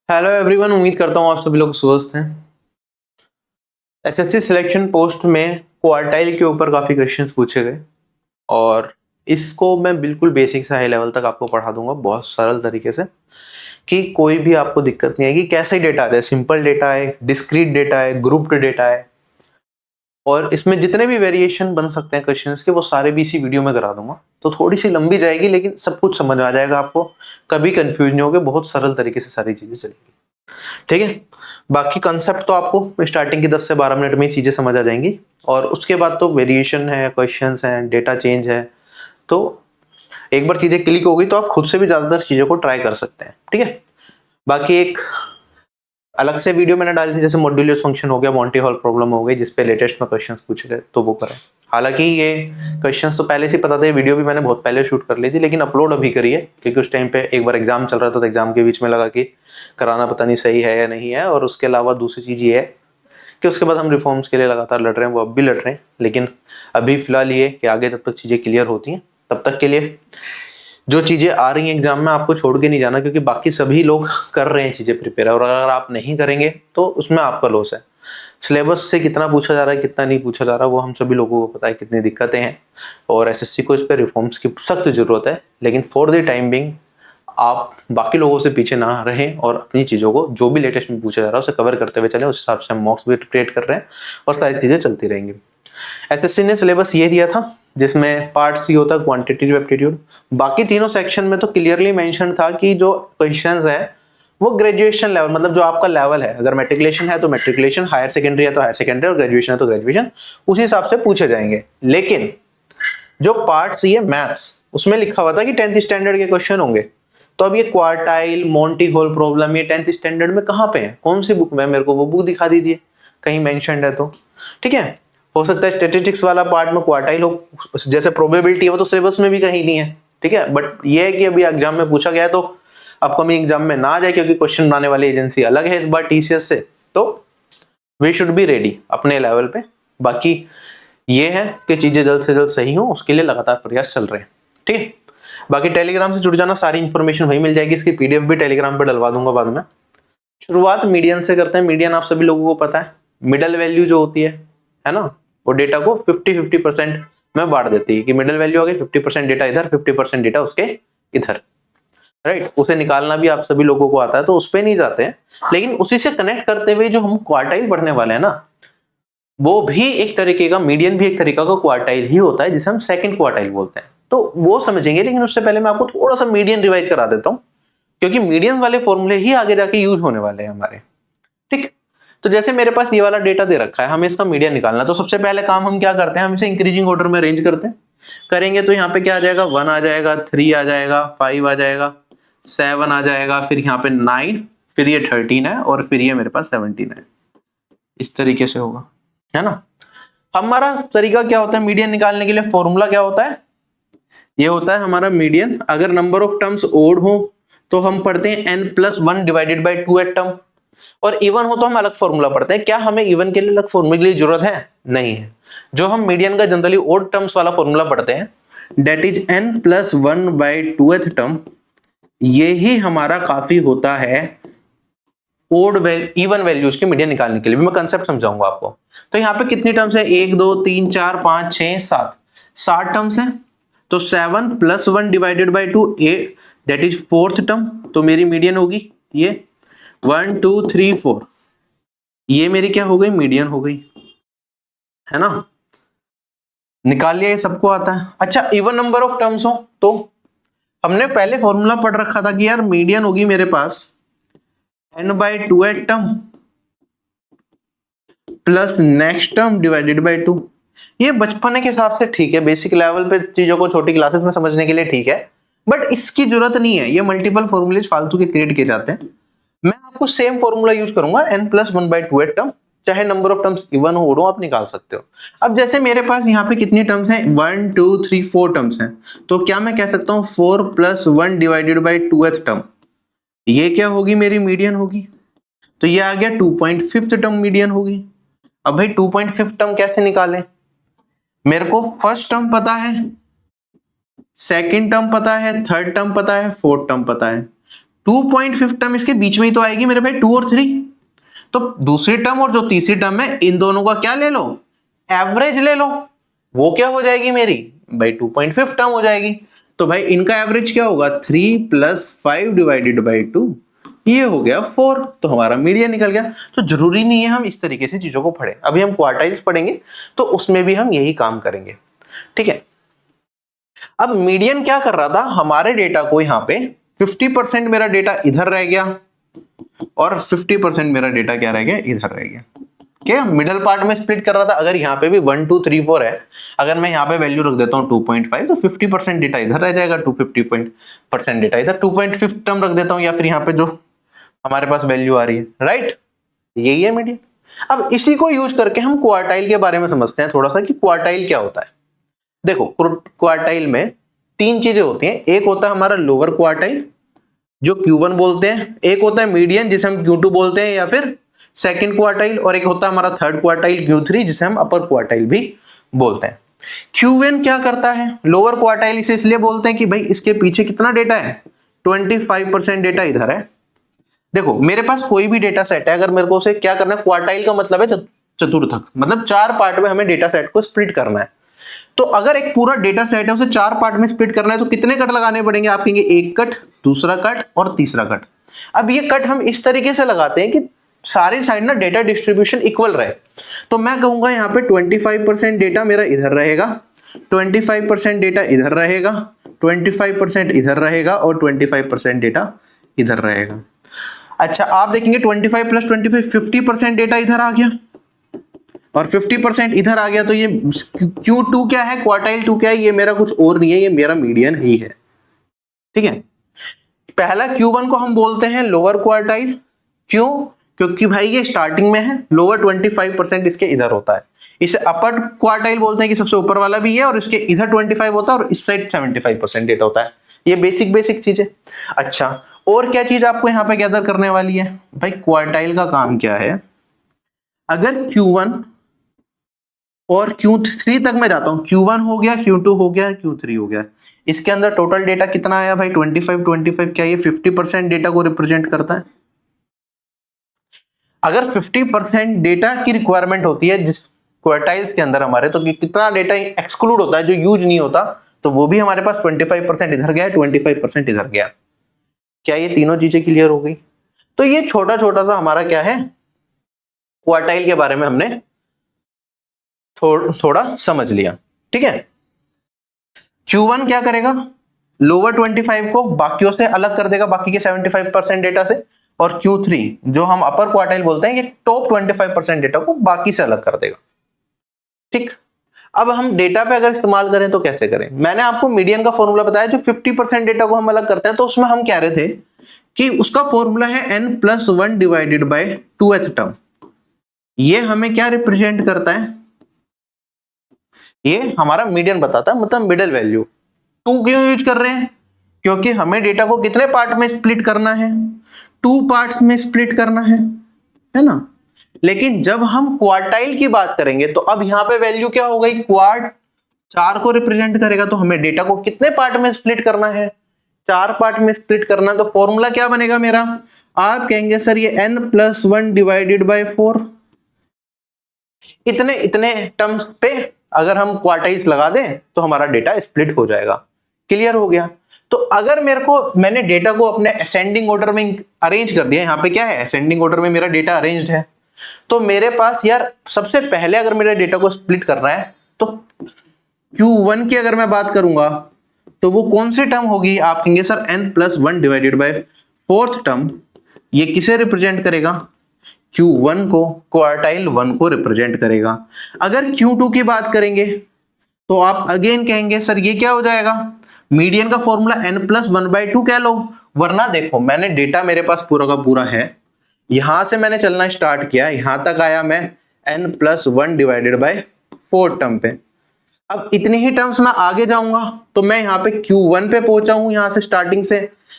Hello everyone, उम्मीद करता हूँ आप सभी लोग स्वस्थ हैं। एसएससी सिलेक्शन पोस्ट में क्वार्टाइल के ऊपर काफ़ी क्वेश्चंस पूछे गए और इसको मैं बिल्कुल बेसिक से हाई लेवल तक आपको पढ़ा दूंगा बहुत सरल तरीके से कि कोई भी आपको दिक्कत नहीं आएगी। कैसे डेटा आता है, सिंपल डेटा है, डिस्क्रीट डेटा है, ग्रुप्ड डेटा है और इसमें जितने भी वेरिएशन बन सकते हैं क्वेश्चंस के वो सारे भी इसी वीडियो में करा दूंगा। तो थोड़ी सी लंबी जाएगी लेकिन सब कुछ समझ आ जाएगा आपको, कभी कंफ्यूज नहीं होगे, बहुत सरल तरीके से सारी चीजें चलेंगी। ठीक है, बाकी कंसेप्ट तो आपको स्टार्टिंग की 10 से 12 मिनट में ही चीजें समझ आ जाएंगी और उसके बाद तो वेरिएशन है, क्वेश्चंस हैं, डेटा चेंज है। तो एक बार चीजें क्लिक हो गई तो आप खुद से भी ज्यादातर चीजों को ट्राई कर सकते हैं। ठीक है, बाकी एक अलग से वीडियो मैंने डाली थी, जैसे मॉड्यूलस फंक्शन हो गया, मॉन्टी हॉल प्रॉब्लम हो गई, जिसपे लेटेस्ट में क्वेश्चंस पूछे गए, तो वो करें। हालांकि ये क्वेश्चंस तो पहले से पता था, ये वीडियो भी मैंने बहुत पहले शूट कर ली थी, लेकिन अपलोड अभी करी है क्योंकि उस टाइम पे एक बार एग्जाम चल रहा था तो एग्जाम के बीच में लगा कि कराना पता नहीं सही है या नहीं है। और उसके अलावा दूसरी चीज ये है कि उसके बाद हम रिफॉर्म्स के लिए लगातार लड़ रहे हैं, वो अब भी लड़ रहे हैं, लेकिन अभी फिलहाल ये कि आगे जब तक चीजें क्लियर होती हैं तब तक के लिए जो चीजें आ रही हैं एग्जाम में आपको छोड़ के नहीं जाना, क्योंकि बाकी सभी लोग कर रहे हैं चीजें प्रिपेयर, और अगर आप नहीं करेंगे तो उसमें आपका लॉस है। सिलेबस से कितना पूछा जा रहा है, कितना नहीं पूछा जा रहा, वो हम सभी लोगों को पता है, कितनी दिक्कतें हैं और एसएससी को इस पर रिफॉर्म्स की सख्त जरूरत है। लेकिन फॉर द टाइम बिंग आप बाकी लोगों से पीछे ना रहें और अपनी चीजों को जो भी लेटेस्ट में पूछा जा रहा है उसे कवर करते हुए चलें। उस हिसाब से हम मॉक्स भी क्रिएट कर रहे हैं और सारी चीजें चलती रहेंगी। एसएससी ने सिलेबस ये दिया था जिसमें पार्ट सी होता है क्वांटिटेटिव एप्टीट्यूड। बाकी तीनों सेक्शन में तो क्लियरली मेंशन था कि जो क्वेश्चंस है वो ग्रेजुएशन लेवल, मतलब जो आपका लेवल है, अगर मैट्रिकुलेशन है तो मैट्रिकुलेशन, हायर सेकेंडरी है तो हायर सेकेंडरी और ग्रेजुएशन है तो ग्रेजुएशन, उसी हिसाब से पूछे जाएंगे। लेकिन जो पार्ट सी है मैथ्स, उसमें लिखा हुआ था कि 10th स्टैंडर्ड के क्वेश्चन होंगे। तो अब ये क्वार्टाइल, मॉन्टी हॉल प्रॉब्लम, ये 10th स्टैंडर्ड में कहाँ पे है, कौन सी बुक में, मेरे को वो बुक दिखा दीजिए कहीं मेंशन्ड है तो। ठीक है, हो सकता है स्टैटिस्टिक्स वाला पार्ट में क्वार्टाइल हो, जैसे प्रोबेबिलिटी है, वो तो सिलेबस में भी कहीं नहीं है। ठीक है, बट ये है कि अभी एग्जाम में पूछा गया है तो अपकमिंग एग्जाम में ना आ जाए, क्योंकि क्वेश्चन बनाने वाली एजेंसी अलग है इस बार टीसीएस से, तो वी शुड बी रेडी अपने लेवल पे। बाकी ये है कि चीजें जल्द से जल्द सही हो, उसके लिए लगातार प्रयास चल रहे हैं। ठीक है, बाकी टेलीग्राम से जुड़ जाना, सारी इंफॉर्मेशन वही मिल जाएगी, इसकी पीडीएफ भी टेलीग्राम पे डलवा दूंगा बाद में। शुरुआत मीडियन से करते हैं। मीडियन आप सभी लोगों को पता है, मिडल वैल्यू जो होती है ना, वो डेटा को 50-50% में बांट देती है कि मिडल वैल्यू आ गई, 50% डेटा इधर, 50% डेटा उसके इधर, राइट। उसे निकालना भी आप सभी लोगों को आता है, तो उस पर नहीं जाते हैं, लेकिन उसी से कनेक्ट करते हुए जो हम क्वार्टाइल पढ़ने वाले हैं ना, वो भी एक तरीके का, मीडियन भी एक तरीका का क्वार्टाइल ही होता है, जिसे हम सेकंड क्वार्टाइल बोलते हैं, तो वो समझेंगे। लेकिन उससे पहले मैं आपको थोड़ा सा मीडियन रिवाइज करा देता हूं, क्योंकि मीडियन वाले फॉर्मूले ही आगे जाके यूज होने वाले हैं हमारे। ठीक, तो जैसे मेरे पास ये वाला डेटा दे रखा है, हमें इसका मीडियन निकालना, तो सबसे पहले काम हम क्या करते हैं, हम इसे इंक्रीजिंग ऑर्डर में अरेंज करते हैं। करेंगे तो यहाँ पे क्या आ जाएगा, 1 आ जाएगा, 3 आ जाएगा, 5 आ जाएगा, 7 आ जाएगा, फिर यहाँ पे 9, फिर ये 13 है और फिर ये मेरे पास 17 है। इस तरीके से होगा, है ना। हमारा तरीका क्या होता है मीडियन निकालने के लिए, फॉर्मूला क्या होता है, ये होता है हमारा मीडियन। अगर नंबर ऑफ टर्म्स ओड हो तो हम पढ़ते हैं n+1 divided by 2 at term, और इवन हो तो हम अलग फॉर्मूला पढ़ते हैं। क्या हमें इवन के लिए अलग फॉर्मूले की जरूरत है? नहीं है। जो हम मीडियन का जनरली ओड टर्म्स वाला फॉर्मूला पढ़ते हैं, date is n+1 by 2th term, ये ही हमारा काफी होता है ओड इवन वैल्यूज के मीडियन निकालने के लिए। भी मैं कंसेप्ट समझाऊंगा आपको। तो यहाँ पे कितनी टर्म्स है, 1 2 3 4 5 6 7 टर्म्स है। तो 7+1 divided by 2 8, that is 4th term, तो मेरी मीडियन होगी ये 1 2 3 4, ये मेरी क्या हो गई, मीडियन हो गई, है ना। निकाल लिया, ये सबको आता है। अच्छा, इवन नंबर ऑफ टर्म्स हो तो हमने पहले फॉर्मूला पढ़ रखा था कि यार मीडियन होगी मेरे पास n/2 term plus next term divided by 2। ये बचपन के हिसाब से ठीक है, बेसिक लेवल पे चीजों को छोटी क्लासेस में समझने के लिए ठीक है, बट इसकी जरूरत नहीं है। ये मल्टीपल फॉर्मूले फालतू के क्रिएट किए जाते हैं। मैं आपको सेम फॉर्मूला यूज करूंगा, n+1/2 टर्म, चाहे नंबर ऑफ टर्म्स इवन हो आप निकाल सकते हो। अब जैसे मेरे पास यहाँ पे कितनी टर्म्स हैं, 1 2 3 4 टर्म्स हैं, तो क्या मैं कह सकता हूँ 4+1 डिवाइडेड बाई 2th टर्म, ये क्या होगी, मेरी मीडियन होगी। तो ये आ गया 2.5th टर्म मीडियन होगी। अब भाई 2.5th टर्म कैसे निकालें, मेरे को फर्स्ट टर्म पता है, सेकंड टर्म पता है, थर्ड टर्म पता है, फोर्थ टर्म पता है। 2.5 टर्म इसके बीच में ही तो आएगी मेरे भाई, 2 और 3। तो दूसरी टर्म और जो तीसरी टर्म है, इन दोनों का क्या ले लो, एवरेज ले लो। वो क्या हो जाएगी मेरी भाई, 2.5 टर्म हो जाएगी। तो भाई इनका एवरेज क्या होगा, 3 + 5 डिवाइडेड बाई 2, ये हो गया 4। तो हमारा मीडियन निकल गया। तो जरूरी नहीं है हम इस तरीके से चीजों को पढ़ें, अभी हम क्वार्टाइल्स पढ़ेंगे तो उसमें भी हम यही काम करेंगे, ठीक है। अब मीडियन क्या कर रहा था, हमारे डेटा को यहाँ पे 50% मेरा डेटा इधर रह गया और 50% मेरा डेटा क्या रह गया, इधर रह गया। क्या मिडल पार्ट में स्प्लिट कर रहा था। अगर यहाँ पे भी 1 2 3 4 है, अगर मैं यहाँ पे वैल्यू रख देता हूँ 2.5, तो 50% डेटा इधर रह जाएगा, 250% डेटा इधर, 2.5 टर्म रख देता हूँ, या फिर यहाँ पे जो हमारे पास वैल्यू आ रही है, राइट, यही है मीडियन। अब इसी को यूज करके हम क्वार्टाइल के बारे में समझते हैं थोड़ा सा, कि क्वार्टाइल क्या होता है। देखो क्वार्टाइल में 3 चीजें होती हैं। एक होता है हमारा लोअर क्वार्टाइल जो Q1 बोलते हैं, एक होता है मीडियन जिसे हम Q2 बोलते हैं या फिर सेकंड क्वार्टाइल, और एक होता है हमारा थर्ड क्वार्टाइल Q3 जिसे हम अपर क्वार्टाइल भी बोलते हैं। Q1 क्या करता है, लोअर क्वार्टाइल इसे इसलिए बोलते हैं कि भाई इसके पीछे कितना डेटा है, 25% डेटा इधर है। देखो मेरे पास कोई भी डेटा सेट है, अगर मेरे को उसे क्या करना है, क्वार्टाइल का मतलब है चतुर्थक, मतलब 4 पार्ट में हमें डेटा सेट को स्प्लिट करना है। तो अगर एक पूरा डेटा सेट है उसे 4 पार्ट में स्प्लिट करना है, तो कितने कट लगाने पड़ेंगे, आप कहेंगे एक कट, दूसरा कट और तीसरा कट। अब ये कट हम इस तरीके से लगाते हैं कि सारी साइड ना डेटा डिस्ट्रीब्यूशन इक्वल रहे। तो मैं कहूंगा यहाँ पे 25% डेटा मेरा इधर रहेगा, 25% डेटा इधर रहेगा, 25% इधर रहेगा और 25% डेटा इधर रहेगा। अच्छा आप देखेंगे 25 + 25 50% डेटा इधर आ गया और 50% इधर आ गया। तो ये Q2 क्या है, क्वार्टाइल 2 क्या है, ये मेरा कुछ और नहीं है, ये मेरा मीडियन ही है, ठीक है। पहला Q1 को हम बोलते हैं लोअर क्वार्टाइल, क्यों, क्योंकि भाई ये स्टार्टिंग में है, लोअर 25% इसके इधर होता है। इसे अपर क्वार्टाइल बोलते हैं कि सबसे ऊपर वाला भी है और इसके इधर 25 होता है और इस साइड 75% डेटा होता है। ये बेसिक चीज है। अच्छा और क्या चीज आपको यहाँ पे गैदर करने वाली है भाई, क्वार्टाइल का काम क्या है, अगर Q1 और Q3 तक मैं जाता हूं, Q1 हो गया, Q2 हो गया, Q3 हो गया, इसके अंदर टोटल डेटा कितना आया भाई 25, क्या ये 50% डेटा को रिप्रेजेंट करता है। अगर 50% डेटा की रिक्वायरमेंट होती है जिस क्वार्टाइल्स के अंदर हमारे, तो कितना डेटा एक्सक्लूड होता है जो यूज नहीं होता, तो वो भी हमारे पास 25% इधर गया, 25% इधर गया। क्या ये तीनों चीजें क्लियर हो गई। तो ये छोटा छोटा सा हमारा क्या है, क्वार्टाइल के बारे में हमने थोड़ा समझ लिया, ठीक है। Q1 क्या करेगा, लोअर 25 को बाकियों से अलग कर देगा, बाकी के 75% डेटा से, और Q3 जो हम अपर क्वार्टाइल बोलते हैं, ये टॉप 25% डेटा को बाकी से अलग कर देगा, ठीक। अब हम डेटा पे अगर इस्तेमाल करें तो कैसे करें, मैंने आपको मीडियन का फॉर्मूला बताया, जो 50% डेटा को हम अलग करते हैं, तो उसमें हम कह रहे थे कि उसका फॉर्मूला है n+1 divided by 2th term. ये हमें क्या रिप्रेजेंट करता है, ये हमारा मीडियन बताता है, मतलब मिडिल वैल्यू। 2 क्यों यूज कर रहे हैं, क्योंकि हमें डेटा को कितने पार्ट में स्प्लिट करना है, 2 पार्ट्स में स्प्लिट करना है ना। लेकिन जब हम क्वार्टाइल की बात करेंगे तो अब यहां पे वैल्यू क्या हो गई, क्वार्ट 4 को रिप्रेजेंट करेगा, तो हमें डेटा को कितने पार्ट में स्प्लिट करना है, 4 पार्ट में स्प्लिट करना। तो फॉर्मूला क्या बनेगा मेरा, आप कहेंगे सर ये n+1 डिवाइडेड बाय 4, इतने टर्म्स पे अगर हम क्वार्टाइल्स लगा दें तो हमारा डेटा स्प्लिट हो जाएगा। क्लियर हो गया। तो अगर मैंने डेटा को अपने असेंडिंग ऑर्डर में अरेंज कर दिया, यहाँ पे क्या है, असेंडिंग ऑर्डर में मेरा डेटा अरेंज्ड है, तो मेरे पास यार सबसे पहले अगर मेरे डेटा को स्प्लिट करना है तो Q1 की अगर मैं बात करूंगा तो वो कौन सी टर्म होगी, आप कहेंगे sir n+1 divided by 4th term. ये किसे रिप्रेजेंट करेगा, Q1 को, क्वार्टाइल 1 को रिप्रेजेंट करेगा। अगर Q2 की बात करेंगे तो आप अगेन कहेंगे सर ये क्या हो जाएगा, मीडियन का फॉर्मूला n+1/2 कह लो, वरना देखो मैंने डेटा मेरे पास पूरा का पूरा है, यहां से मैंने चलना स्टार्ट किया, यहां तक आया मैं n+1 डिवाइडेड बाय 4 टर्म पे। अब इतनी ही टर्म्स मैं आगे जाऊंगा तो मैं यहाँ पे Q1 पे पहुंचा हूं, यहां से स्टार्टिंग से,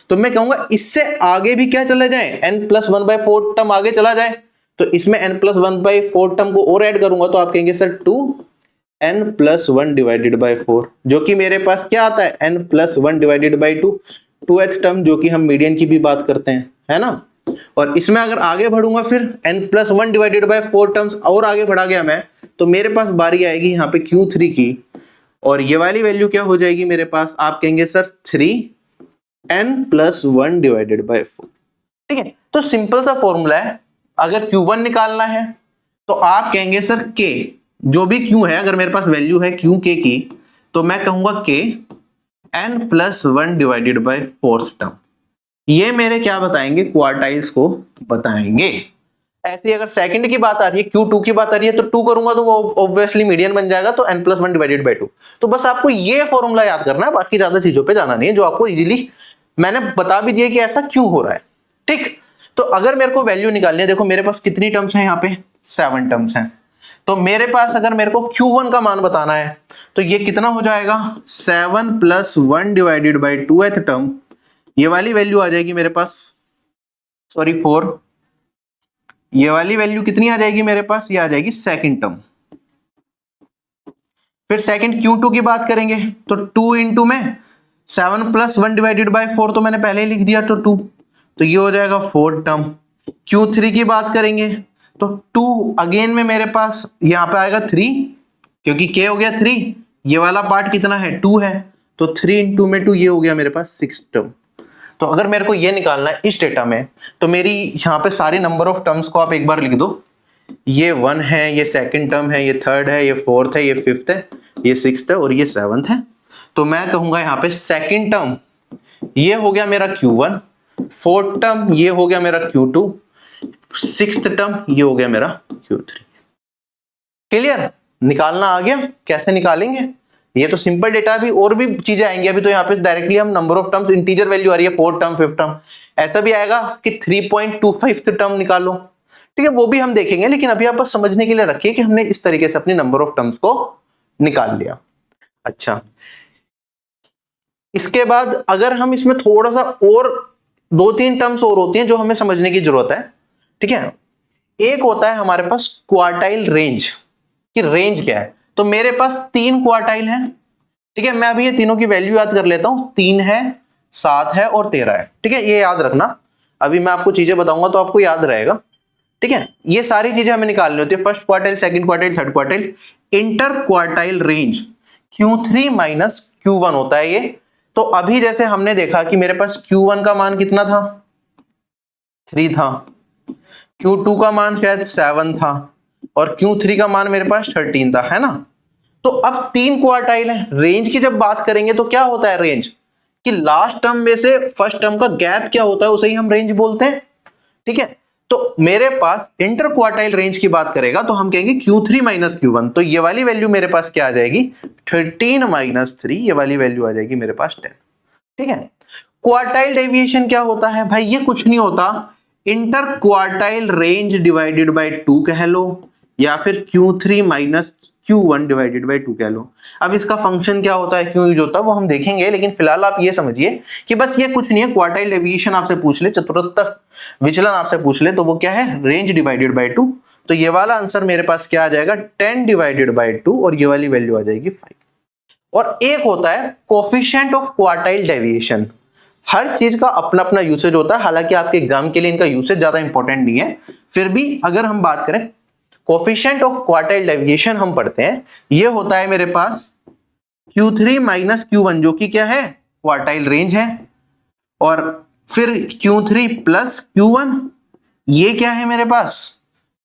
तो मैं कहूंगा इससे आगे भी क्या चले जाए, n+1/4 टर्म आगे चला जाए, तो इसमें n+1/4 टर्म को और ऐड करूंगा तो आप कहेंगे सर 2n+1 डिवाइडेड बाय 4, जो कि मेरे पास क्या आता है n+1 divided by 2, 2th term जो कि हम मीडियन की भी बात करते हैं, है ना। और इसमें अगर आगे बढ़ूंगा फिर n+1 डिवाइडेड बाय 4 टर्म्स और आगे बढ़ा गया मैं, तो मेरे पास बारी आएगी यहाँ पे Q3 की, और ये वाली वैल्यू क्या हो जाएगी मेरे पास, आप कहेंगे सर 3n+1 डिवाइडेड बाय 4। ठीक है, तो सिंपल सा फॉर्मूला है। अगर Q1 निकालना है तो आप कहेंगे सर K, जो भी Q है, अगर मेरे पास वैल्यू है Q K की, तो मैं कहूंगा K n+1 divided by 4th term. ये मेरे क्या बताएंगे, क्वार्टाइल्स को बताएंगे। ऐसे अगर सेकंड की बात आ रही है, Q2 की बात आ रही है, तो 2 करूंगा तो वो ऑब्वियसली मीडियन बन जाएगा, तो n+1 डिवाइडेड बाय 2। तो बस आपको ये फॉर्मूला याद करना है, बाकी ज्यादा चीजों पे जाना नहीं है, जो आपको इजीली मैंने बता भी दिया कि ऐसा क्यों हो रहा है। ठीक, तो अगर मेरे को वैल्यू निकालनी है, देखो मेरे पास कितनी टर्म्स हैं यहाँ पे, 7 टर्म्स हैं। तो मेरे पास अगर मेरे को Q1 का मान बताना है, तो ये कितना हो जाएगा, 7+1 डिवाइडेड बाय 2th टर्म। ये वाली वैल्यू आ जाएगी मेरे पास, सॉरी 4। ये वाली वैल्यू कितनी आ जाएगी मेरे पास, ये आ जाएगी सेकंड टर्म। फिर सेकंड Q2 की बात करेंगे, तो 2 इंटू में 7+1 डिवाइडेड बाय 4 तो मैंने पहले ही लिख दिया, तो 2, तो ये हो जाएगा 4th टर्म। Q3 की बात करेंगे, तो 2 अगेन में मेरे पास यहां पे आएगा 3, क्योंकि K हो गया 3, ये वाला पार्ट कितना है, 2 है, तो 3 इंटू में 2, ये हो गया मेरे पास 6th टर्म। तो अगर मेरे को ये निकालना है इस डेटा में, तो मेरी यहाँ पे सारी नंबर ऑफ टर्म्स को आप एक बार लिख दो। ये 1 है, ये सेकंड टर्म है, ये थर्ड है, ये फोर्थ है, ये फिफ्थ है, ये सिक्स्थ है और ये सेवंथ है। तो मैं कहूंगा यहाँ पे सेकंड टर्म ये हो गया मेरा Q1, फोर्थ टर्म ये हो गया मेरा Q2, सिक्स्थ टर्म ये हो गया मेरा Q3। क्लियर, निकालना आ गया, कैसे निकालेंगे, ये तो सिंपल डेटा, भी और भी चीजें आएंगी। अभी तो यहाँ पे डायरेक्टली हम number of terms, integer value आ रही है, फोर्थ टर्म, फिफ्थ टर्म, ऐसा भी आएगा कि 3.25 टर्म निकालो। ठीक है, वो भी हम देखेंगे, लेकिन अभी आप बस समझने के लिए रखिए कि हमने इस तरीके से अपनी नंबर ऑफ टर्म्स को निकाल लिया। अच्छा, इसके बाद अगर हम इसमें थोड़ा सा और 2-3 टर्म्स और होती हैं जो हमें समझने की जरूरत है। ठीक है, एक होता है हमारे पास क्वार्टाइल रेंज, कि रेंज क्या है। तो मेरे पास 3 क्वार्टाइल है। ठीक है, मैं अभी ये तीनों की वैल्यू याद कर लेता हूं, 3 है, 7 है और 13 है। ठीक है, ये याद रखना, अभी मैं आपको चीजें बताऊंगा तो आपको याद रहेगा। ठीक है, ये सारी चीजें हमें निकालनी होती है, first quartile, second quartile, third quartile. Inter quartile range Q3 minus Q1 होता है ये। तो अभी जैसे हमने देखा कि मेरे पास Q1 का मान कितना था, 3 था, Q2 का मान शायद 7 था, और Q3 का मान मेरे पास 13 था, है ना। तो अब 3 क्वार्टाइल है। रेंज की जब बात करेंगे तो क्या होता है रेंज, कि लास्ट टर्म में से फर्स्ट टर्म का गैप क्या होता है, उसे ही हम रेंज बोलते हैं। ठीक है, तो मेरे पास इंटर क्वार्टाइल रेंज की बात करेगा तो हम कहेंगे Q3 माइनस Q1, तो ये वाली वैल्यू मेरे पास क्या आ जाएगी, 13 माइनस 3, ये वाली वैल्यू आ जाएगी मेरे पास 10। ठीक है, क्वार्टाइल डेविएशन क्या होता है भाई, ये कुछ नहीं होता, inter quartile range divided by 2 कह लो, या फिर Q3 minus Q1 divided by 2 कह लो। अब इसका फंक्शन क्या होता है, क्यों यूज होता है, वो हम देखेंगे, लेकिन फिलहाल आप ये समझिए कि बस ये कुछ नहीं है। क्वार्टाइल डेविएशन आपसे पूछ ले, चतुर्थक विचलन आपसे पूछ ले, तो वो क्या है, रेंज डिवाइडेड बाय 2। तो ये वाला आंसर मेरे पास क्या आ जाएगा, 10 डिवाइडेड बाय 2, और ये वाली वैल्यू आ जाएगी 5। और एक होता है कोफिशिएंट ऑफ क्वार्टाइल डेविएशन। हर चीज का अपना अपना यूसेज होता है, हालांकि आपके एग्जाम के लिए इनका यूसेज ज्यादा इंपॉर्टेंट नहीं है, फिर भी अगर हम बात करें कोफिशिएंट ऑफ क्वार्टाइल डेविएशन हम पढ़ते हैं, ये होता है मेरे पास Q3 माइनस Q1, जो कि क्या है, क्वार्टाइल रेंज है, और फिर Q3 प्लस Q1, ये क्या है मेरे पास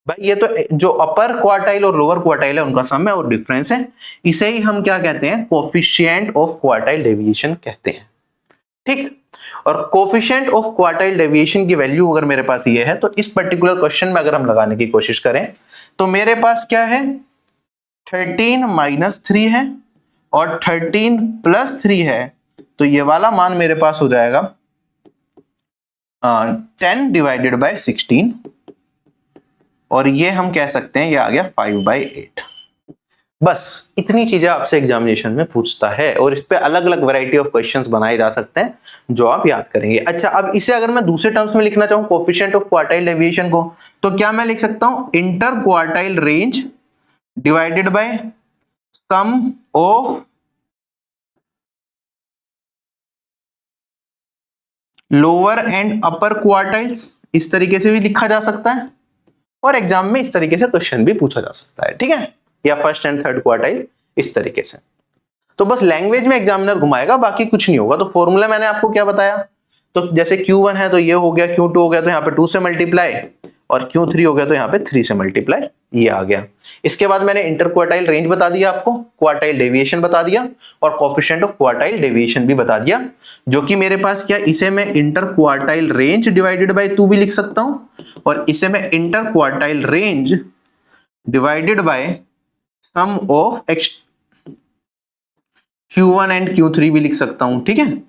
भाई, ये तो जो अपर क्वार्टाइल और लोअर क्वार्टाइल है उनका सम है और डिफरेंस है। इसे ही हम क्या कहते हैं, कोफिशिएंट ऑफ क्वार्टाइल डेविएशन कहते हैं। ठीक, और कोफिशिएंट ऑफ क्वार्टाइल डेविएशन की वैल्यू अगर मेरे पास ये है, तो इस पर्टिकुलर क्वेश्चन में अगर हम लगाने की कोशिश करें, तो मेरे पास क्या है, 13 माइनस 3 है और 13 प्लस 3 है, तो ये वाला मान मेरे पास हो जाएगा 10 डिवाइडेड बाय 16, और ये हम कह सकते हैं ये आ गया 5/8। बस इतनी चीजें आपसे एग्जामिनेशन में पूछता है, और इस पे अलग अलग वैरायटी ऑफ क्वेश्चंस बनाए जा सकते हैं जो आप याद करेंगे। अच्छा, अब इसे अगर मैं दूसरे टर्म्स में लिखना चाहूं कोफिशिएंट ऑफ क्वार्टाइल डेविएशन को, तो क्या मैं लिख सकता हूं, interquartile range divided by sum of lower and upper quartiles, इस तरीके से भी लिखा जा सकता है, और एग्जाम में इस तरीके से क्वेश्चन भी पूछा जा सकता है, ठीक है, या फर्स्ट एंड थर्ड क्वार्टाइल इस तरीके से। तो बस लैंग्वेज में एग्जामिनर घुमाएगा, बाकी कुछ नहीं होगा। तो फॉर्मूला मैंने आपको क्या बताया, तो जैसे Q1 है तो ये हो गया, Q2 हो गया तो यहाँ पे 2 से मल्टीप्लाई, और Q3 हो गया तो यहाँ पे 3 से मल्टीप्लाई, ये आ गया। इसके बाद मैंने इंटर क्वार्टाइल रेंज बता दिया आपको, क्वार्टाइल डेविएशन बता दिया, और कोफिशिएंट ऑफ क्वार्टाइल डेविएशन भी बता दिया, जो कि मेरे पास क्या, इसे मैं interquartile range divided by 2 भी लिख सकता हूं, और इसे मैं interquartile range divided by sum of Q1 and Q3 भी लिख सकता हूं, ठीक है,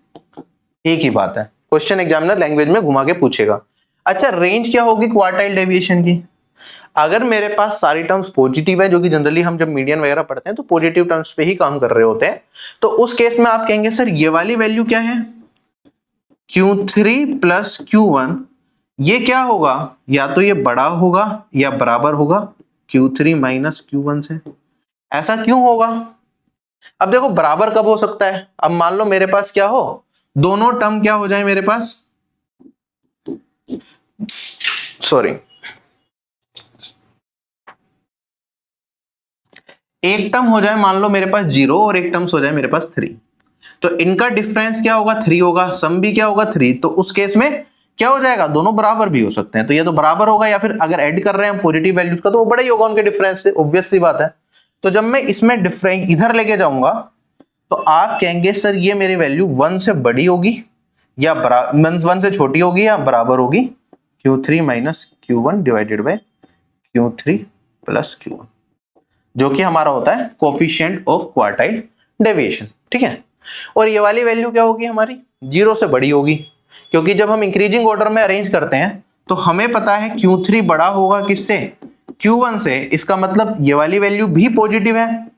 एक ही बात है। क्वेश्चन एग्जामिनर लैंग्वेज में घुमा के पूछेगा। अच्छा, रेंज क्या होगी क्वार्टाइल डेविएशन की? अगर मेरे पास सारी टर्म्स पॉजिटिव है, जो कि जनरली हम जब मीडियन वगैरह पढ़ते हैं तो पॉजिटिव टर्म्स पे ही काम कर रहे होते हैं, तो उस केस में आप कहेंगे सर ये वाली वैल्यू क्या है, Q3 प्लस Q1, ये क्या होगा, या तो ये बड़ा होगा या बराबर होगा Q3 माइनस Q1 से। ऐसा क्यों होगा? अब देखो बराबर कब हो सकता है, अब मान लो मेरे पास क्या हो, दोनों टर्म क्या हो जाए मेरे पास, सॉरी, एक टर्म हो जाए मान लो मेरे पास 0 और एक टर्म्स हो जाए मेरे पास 3, तो इनका डिफरेंस क्या होगा, 3 होगा, सम भी क्या होगा 3, तो उस केस में क्या हो जाएगा, दोनों बराबर भी हो सकते हैं, तो ये तो बराबर होगा, या फिर अगर ऐड कर रहे हैं पॉजिटिव वैल्यूज का तो वो बड़ा ही होगा उनके डिफरेंस से, ऑब्वियस सी बात है। तो जब मैं इसमें डिफरेंस इधर लेके जाऊंगा तो आप कहेंगे सर ये मेरी वैल्यू 1 से बड़ी होगी या 1 से छोटी होगी या बराबर होगी Q3 minus Q1 divided by Q3 plus Q1, जो कि हमारा होता है कोफिशिएंट ऑफ क्वार्टाइल डेविएशन, ठीक है। और ये वाली वैल्यू क्या होगी हमारी, 0 से बड़ी होगी, क्योंकि जब हम इंक्रीजिंग ऑर्डर में अरेंज करते हैं तो हमें पता है Q3 बड़ा होगा किससे, Q1 से, इसका मतलब ये वाली वैल्यू भी पॉजिटिव है,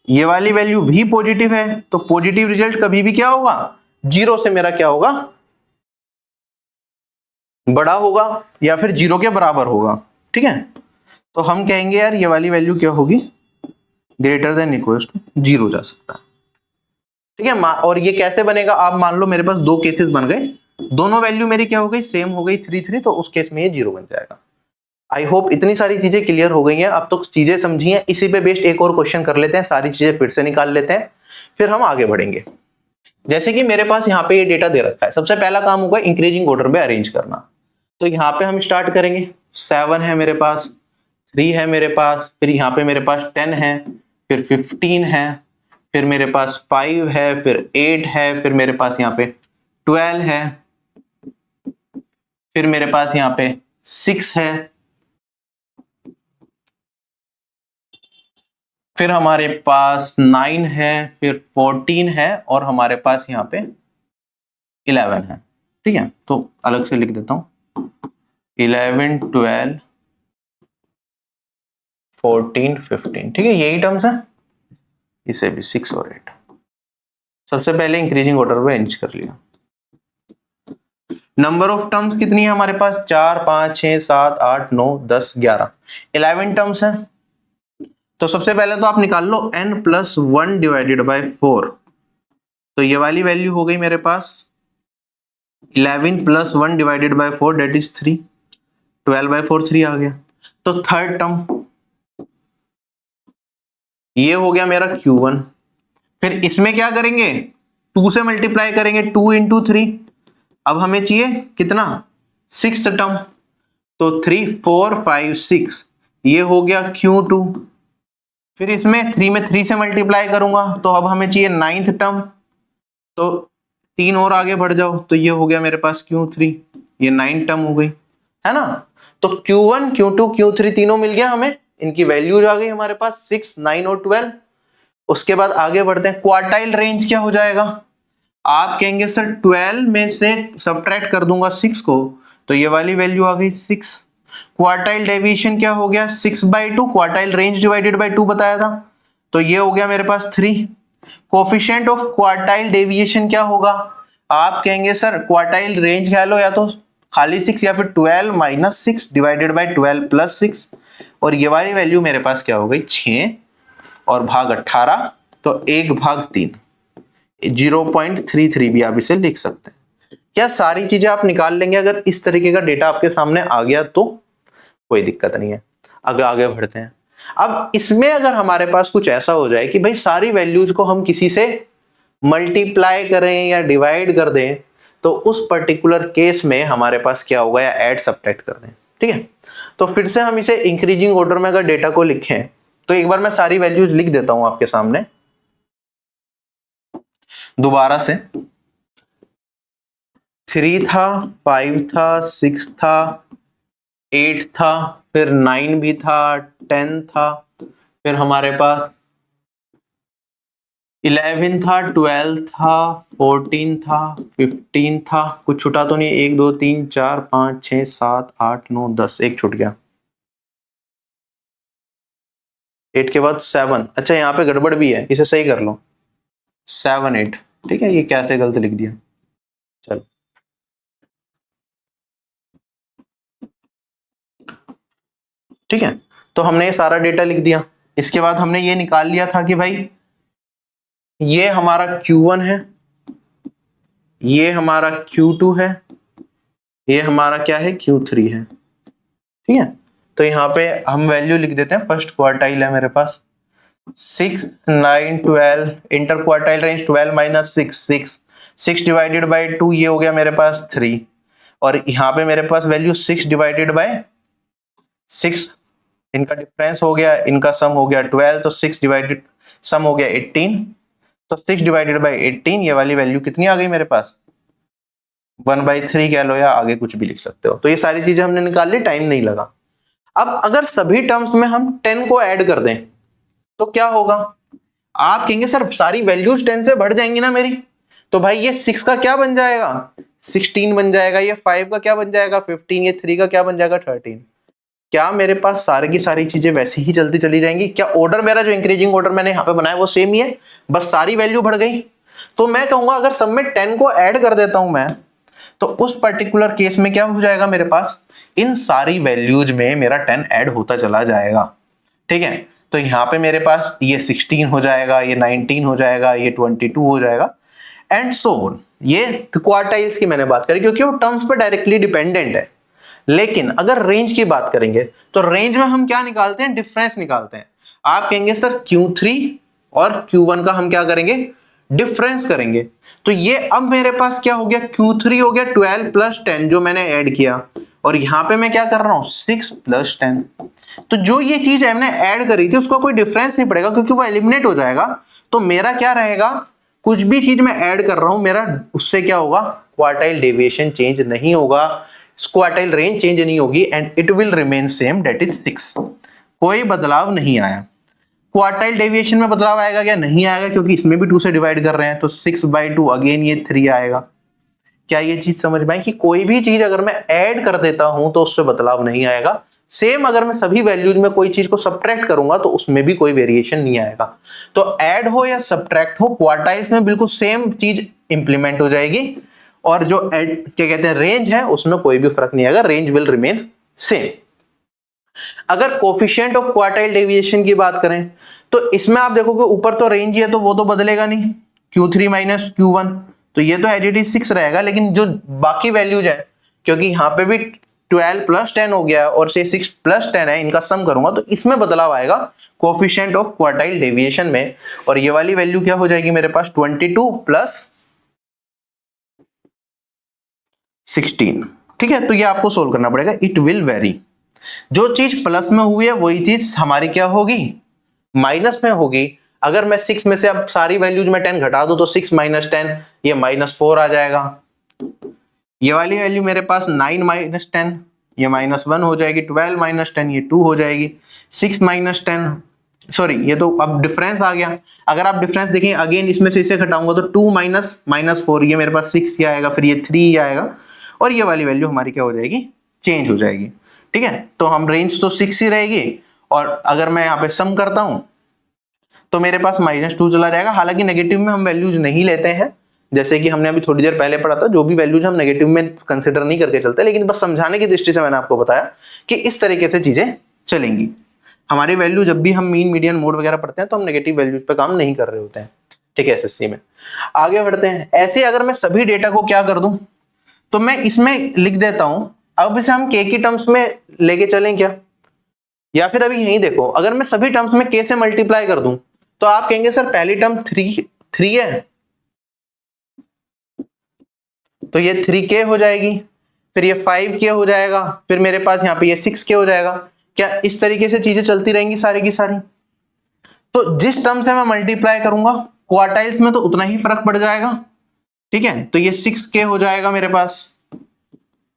ये वाली वैल्यू भी पॉजिटिव है, तो पॉजिटिव रिजल्ट कभी भी क्या होगा, 0 से मेरा क्या होगा, बड़ा होगा या फिर 0 के बराबर होगा, ठीक है। तो हम कहेंगे यार ये वाली वैल्यू क्या होगी, ग्रेटर देन इक्वल्स टू 0 जा सकता है, ठीक है। और ये कैसे बनेगा, आप मान लो मेरे पास दो केसेस बन गए, दोनों वैल्यू मेरी क्या हो गई, सेम हो गई 3 तो उस केस में ये 0 बन जाएगा। आई होप इतनी सारी चीजें क्लियर हो गई हैं, अब तो चीजें समझी हैं। इसी पे बेस्ड एक और क्वेश्चन कर लेते हैं, सारी चीजें फिर से निकाल लेते हैं, फिर हम आगे बढ़ेंगे। जैसे कि मेरे पास यहाँ पे ये डेटा दे रखा है, सबसे पहला काम होगा इंक्रीजिंग ऑर्डर में अरेंज करना। तो यहाँ पे हम स्टार्ट करेंगे, 7 है मेरे पास, 3 है मेरे पास, फिर यहाँ पे मेरे पास 10 है, फिर 15 है, फिर मेरे पास 5 है, फिर 8 है, फिर मेरे पास यहाँ पे 12 है, फिर मेरे पास यहाँ पे 6 है, फिर हमारे पास 9 है, फिर 14 है, और हमारे पास यहाँ पे 11 है, ठीक है। तो अलग से लिख देता हूं, 11, 12, 14, 15, ठीक है, यही टर्म्स है, इसे भी 6 और 8। सबसे पहले इंक्रीजिंग ऑर्डर में अरेंज कर लिया। नंबर ऑफ टर्म्स कितनी है हमारे पास, 4, 5, 6, 7, 8, 9, 10, 11, 11 टर्म्स है। तो सबसे पहले तो आप निकाल लो n+1 डिवाइडेड बाय 4, तो ये वाली वैल्यू हो गई मेरे पास 11 + 1 डिवाइडेड बाय 4 दैट इज 3, 12/4 3 आ गया। तो थर्ड टर्म ये हो गया मेरा Q1, फिर इसमें क्या करेंगे, 2 से मल्टीप्लाई करेंगे, 2 × 3, अब हमें चाहिए कितना, 6th टर्म, तो 3, 4, 5, 6, ये हो गया Q2, फिर इसमें 3 में 3 से मल्टीप्लाई करूंगा, तो अब हमें चाहिए 9th टर्म, तो 3 और आगे बढ़ जाओ, तो ये हो गया मेरे पास Q3, ये 9 टर्म हो गई, है ना। तो Q1, Q2, Q3 तीनों मिल गया हमें, इनकी वैल्यूज आ गई हमारे पास 6, 9 और 12। उसके बाद आगे बढ़ते हैं, क्वार्टाइल रेंज क्या हो जाएगा, आप कहेंगे सर 12 में से सब्ट्रैक्ट कर दूंगा 6 को, तो ये वाली वैल्यू आ गई 6। क्वार्टाइल डेविएशन क्या हो गया, 6/2, क्वार्टाइल रेंज डिवाइडेड बाय 2 बताया था, तो ये हो गया मेरे पास 3। कोफिशिएंट ऑफ क्वार्टाइल डेविएशन क्या होगा, आप कहेंगे सर क्वार्टाइल रेंज कह लो या तो खाली 6 या फिर 12 - 6 डिवाइडेड बाय 12 + 6, और ये वाली वैल्यू मेरे पास क्या हो गई 6 और भाग 18, तो 1/3, 0.33 भी आप इसे लिख सकते हैं। क्या सारी चीजें आप निकाल लेंगे? अगर इस तरीके का डेटा आपके सामने आ गया तो कोई दिक्कत नहीं है। अगर आगे बढ़ते हैं, अब इसमें अगर हमारे पास कुछ ऐसा हो जाए कि भाई सारी वैल्यूज को हम किसी से मल्टीप्लाई करें या डिवाइड कर दें, तो उस पर्टिकुलर केस में हमारे पास क्या होगा, या ऐड सब्ट्रैक्ट कर दें। ठीक है, तो फिर से हम इसे इंक्रीजिंग ऑर्डर में अगर डेटा को लिखें, तो एक बार मैं सारी वैल्यूज लिख देता हूं आपके सामने दोबारा से। 3 था, 5 था, 6 था, 8 था, फिर 9 भी था, 10 था, फिर हमारे पास 11 था, 12 था, 14 था, 15 था, कुछ छुटा तो नहीं, 1 2 3 4 5 6 7 8 9 10, एक छूट गया, 8 के बाद 7। अच्छा यहाँ पे गड़बड़ भी है, इसे सही कर लो, 7 8। ठीक है, ये कैसे गलत लिख दिया, चलो ठीक है। तो हमने ये सारा डेटा लिख दिया। इसके बाद हमने ये निकाल लिया था कि भाई ये हमारा Q1 है, ये हमारा Q2 है, ये हमारा क्या है, Q3 है। ठीक है, तो यहाँ पे हम वैल्यू लिख देते हैं। फर्स्ट क्वार्टाइल है मेरे पास 6 9 12, inter quartile range 12 minus 6 6 divided by 2, ये हो गया मेरे पास 3, और यहाँ पे मेरे पास वैल्यू 6 डिवाइडेड बाय 6, इनका डिफरेंस हो गया, इनका सम हो गया 12, तो 6 डिवाइडेड सम हो गया 18, तो 6 डिवाइडेड बाय 18, ये वाली वैल्यू कितनी आ गई मेरे पास, 1/3 कह लो या आगे कुछ भी लिख सकते हो। तो ये सारी चीजें हमने निकाल ली, टाइम नहीं लगा। अब अगर सभी टर्म्स में हम 10 को ऐड कर दें तो क्या होगा? आप कहेंगे सर सारी वैल्यूज 10 से बढ़ जाएंगी ना मेरी, तो भाई ये 6 का क्या बन जाएगा, 16 बन जाएगा, ये 5 का क्या बन जाएगा, 15, ये 3 का क्या बन जाएगा, 13। क्या मेरे पास सारी की सारी चीजें वैसे ही चलती चली जाएंगी? क्या ऑर्डर मेरा जो इंक्रीजिंग ऑर्डर मैंने यहाँ पे बनाया वो सेम ही है, बस सारी वैल्यू बढ़ गई? तो मैं कहूंगा अगर सब में 10 को ऐड कर देता हूं मैं, तो उस पर्टिकुलर केस में क्या हो जाएगा, मेरे पास इन सारी वैल्यूज में मेरा 10 ऐड होता चला जाएगा। ठीक है, तो यहाँ पे मेरे पास ये 16 हो जाएगा, ये 19 हो जाएगा, ये 22 हो जाएगा, एंड सो ऑन। ये क्वार्टाइल्स की मैंने बात करी क्योंकि वो टर्म्स पर डायरेक्टली डिपेंडेंट है। लेकिन अगर रेंज की बात करेंगे तो रेंज में हम क्या निकालते हैं, डिफरेंस निकालते हैं। आप कहेंगे सर Q3 और Q1 का हम क्या करेंगे, डिफरेंस करेंगे। तो ये अब मेरे पास क्या हो गया, Q3 हो गया 12 प्लस 10 जो मैंने ऐड किया, और यहां पे मैं क्या कर रहा हूं, 6 प्लस 10। तो जो ये चीज हमने ऐड करी थी उसका कोई डिफरेंस नहीं पड़ेगा क्योंकि वो एलिमिनेट हो जाएगा। तो मेरा क्या रहेगा, कुछ भी चीज मैं ऐड कर रहा हूं मेरा उससे क्या होगा, क्वार्टाइल डेविएशन चेंज नहीं होगा, क्वार्टाइल रेंज चेंज नहीं होगी, and it will remain same, that is 6। कोई बदलाव नहीं आया। क्वार्टाइल डेविएशन में बदलाव आएगा क्या, नहीं आएगा, क्योंकि इसमें भी 2 से डिवाइड कर रहे हैं, तो 6/2 अगेन ये 3 आएगा। क्या ये चीज समझ में आई कि कोई भी चीज अगर मैं ऐड कर देता हूं तो उससे बदलाव नहीं आएगा। सेम अगर मैं सभी वैल्यूज में कोई चीज को सब्ट्रैक्ट करूंगा तो उसमें भी कोई वेरिएशन नहीं आएगा। तो ऐड हो या सब्ट्रैक्ट हो, क्वार्टाइल्स में बिल्कुल सेम चीज इंप्लीमेंट हो जाएगी, और जो क्या कहते हैं रेंज है उसमें कोई भी फर्क नहीं आएगा, रेंज विल रिमेन सेम। अगर कोफिशिएंट ऑफ क्वार्टाइल डेविएशन की बात करें तो इसमें आप देखोगे ऊपर तो रेंज ही है तो वो तो बदलेगा नहीं, Q3 माइनस Q1, तो ये तो एज इट इज 6 रहेगा। लेकिन जो बाकी वैल्यूज है, क्योंकि यहाँ पे भी 12 प्लस 10 हो गया और से 6 प्लस 10 है, इनका सम करूंगा तो इसमें बदलाव आएगा कोफिशिएंट ऑफ क्वार्टाइल डेविएशन में, और ये वाली वैल्यू क्या हो जाएगी मेरे पास, 22 प्लस 16। ठीक है, तो ये आपको सोल्व करना पड़ेगा, इट विल वेरी। जो चीज प्लस में हुई है वही चीज हमारी क्या होगी, माइनस में होगी। अगर मैं 6 में से अब सारी वैल्यूज में 10 घटा दूं तो 6 माइनस 10 ये -4 आ जाएगा। ये वाली वैल्यू मेरे पास 9 माइनस 10 ये -1 हो जाएगी, 12 माइनस 10 ये 2 हो जाएगी, 6 माइनस 10 सॉरी ये तो अब डिफरेंस आ गया। अगर आप डिफरेंस देखें अगेन इसमें से इसे घटाऊंगा तो 2 माइनस -4 ये मेरे पास 6 ही आएगा, फिर ये 3 ही आएगा, और ये वाली वैल्यू हमारी क्या हो जाएगी, चेंज हो जाएगी। ठीक है, तो हम रेंज तो 6 ही रहेगी, और अगर मैं यहाँ पे सम करता हूं तो मेरे पास -2 चला जाएगा। हालांकि नेगेटिव में हम वैल्यूज नहीं लेते हैं, जैसे कि हमने अभी थोड़ी देर पहले पढ़ा था, जो भी वैल्यूज हम नेगेटिव में कंसिडर नहीं करके चलते, लेकिन बस समझाने की दृष्टि से मैंने आपको बताया कि इस तरीके से चीजें चलेंगी। हमारी वैल्यू जब भी हम मीन मीडियन मोड वगैरह पढ़ते हैं तो हम नेगेटिव वैल्यूज पे काम नहीं कर रहे होते हैं। ठीक है, एसएससी में आगे बढ़ते हैं। ऐसे अगर मैं सभी डेटा को क्या कर दूं, तो मैं इसमें लिख देता हूं। अब इसे हम के की टर्म्स में लेके चलें क्या, या फिर अभी यही देखो, अगर मैं सभी टर्म्स में के से मल्टीप्लाई कर दूं तो आप कहेंगे सर पहली टर्म 3 है, तो ये 3k हो जाएगी, फिर ये 5k हो जाएगा, फिर मेरे पास यहाँ पे ये 6k हो जाएगा। क्या इस तरीके से चीजें चलती रहेंगी सारी की सारी? तो जिस टर्म से मैं मल्टीप्लाई करूंगा क्वार्टाइल्स में तो उतना ही फर्क पड़ जाएगा। ठीक है, तो ये 6k हो जाएगा मेरे पास,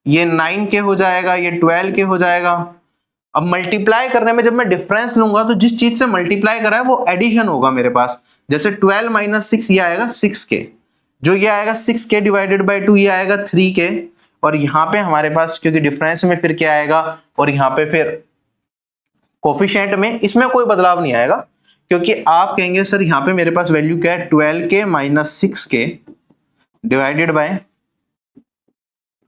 ये 9k हो जाएगा, ये 12k हो जाएगा। अब मल्टीप्लाई करने में जब मैं डिफरेंस लूंगा तो जिस चीज से मल्टीप्लाई करा है वो एडिशन होगा मेरे पास। जैसे 12 माइनस 6 ये आएगा 6k, जो ये आएगा 6k डिवाइडेड बाई 2 ये आएगा 3k, और यहाँ पे हमारे पास क्योंकि डिफरेंस में फिर क्या आएगा, और यहाँ पे फिर कोफिशिएंट में इसमें कोई बदलाव नहीं आएगा, क्योंकि आप कहेंगे सर यहाँ पे मेरे पास वैल्यू क्या है 12k minus 6k divided by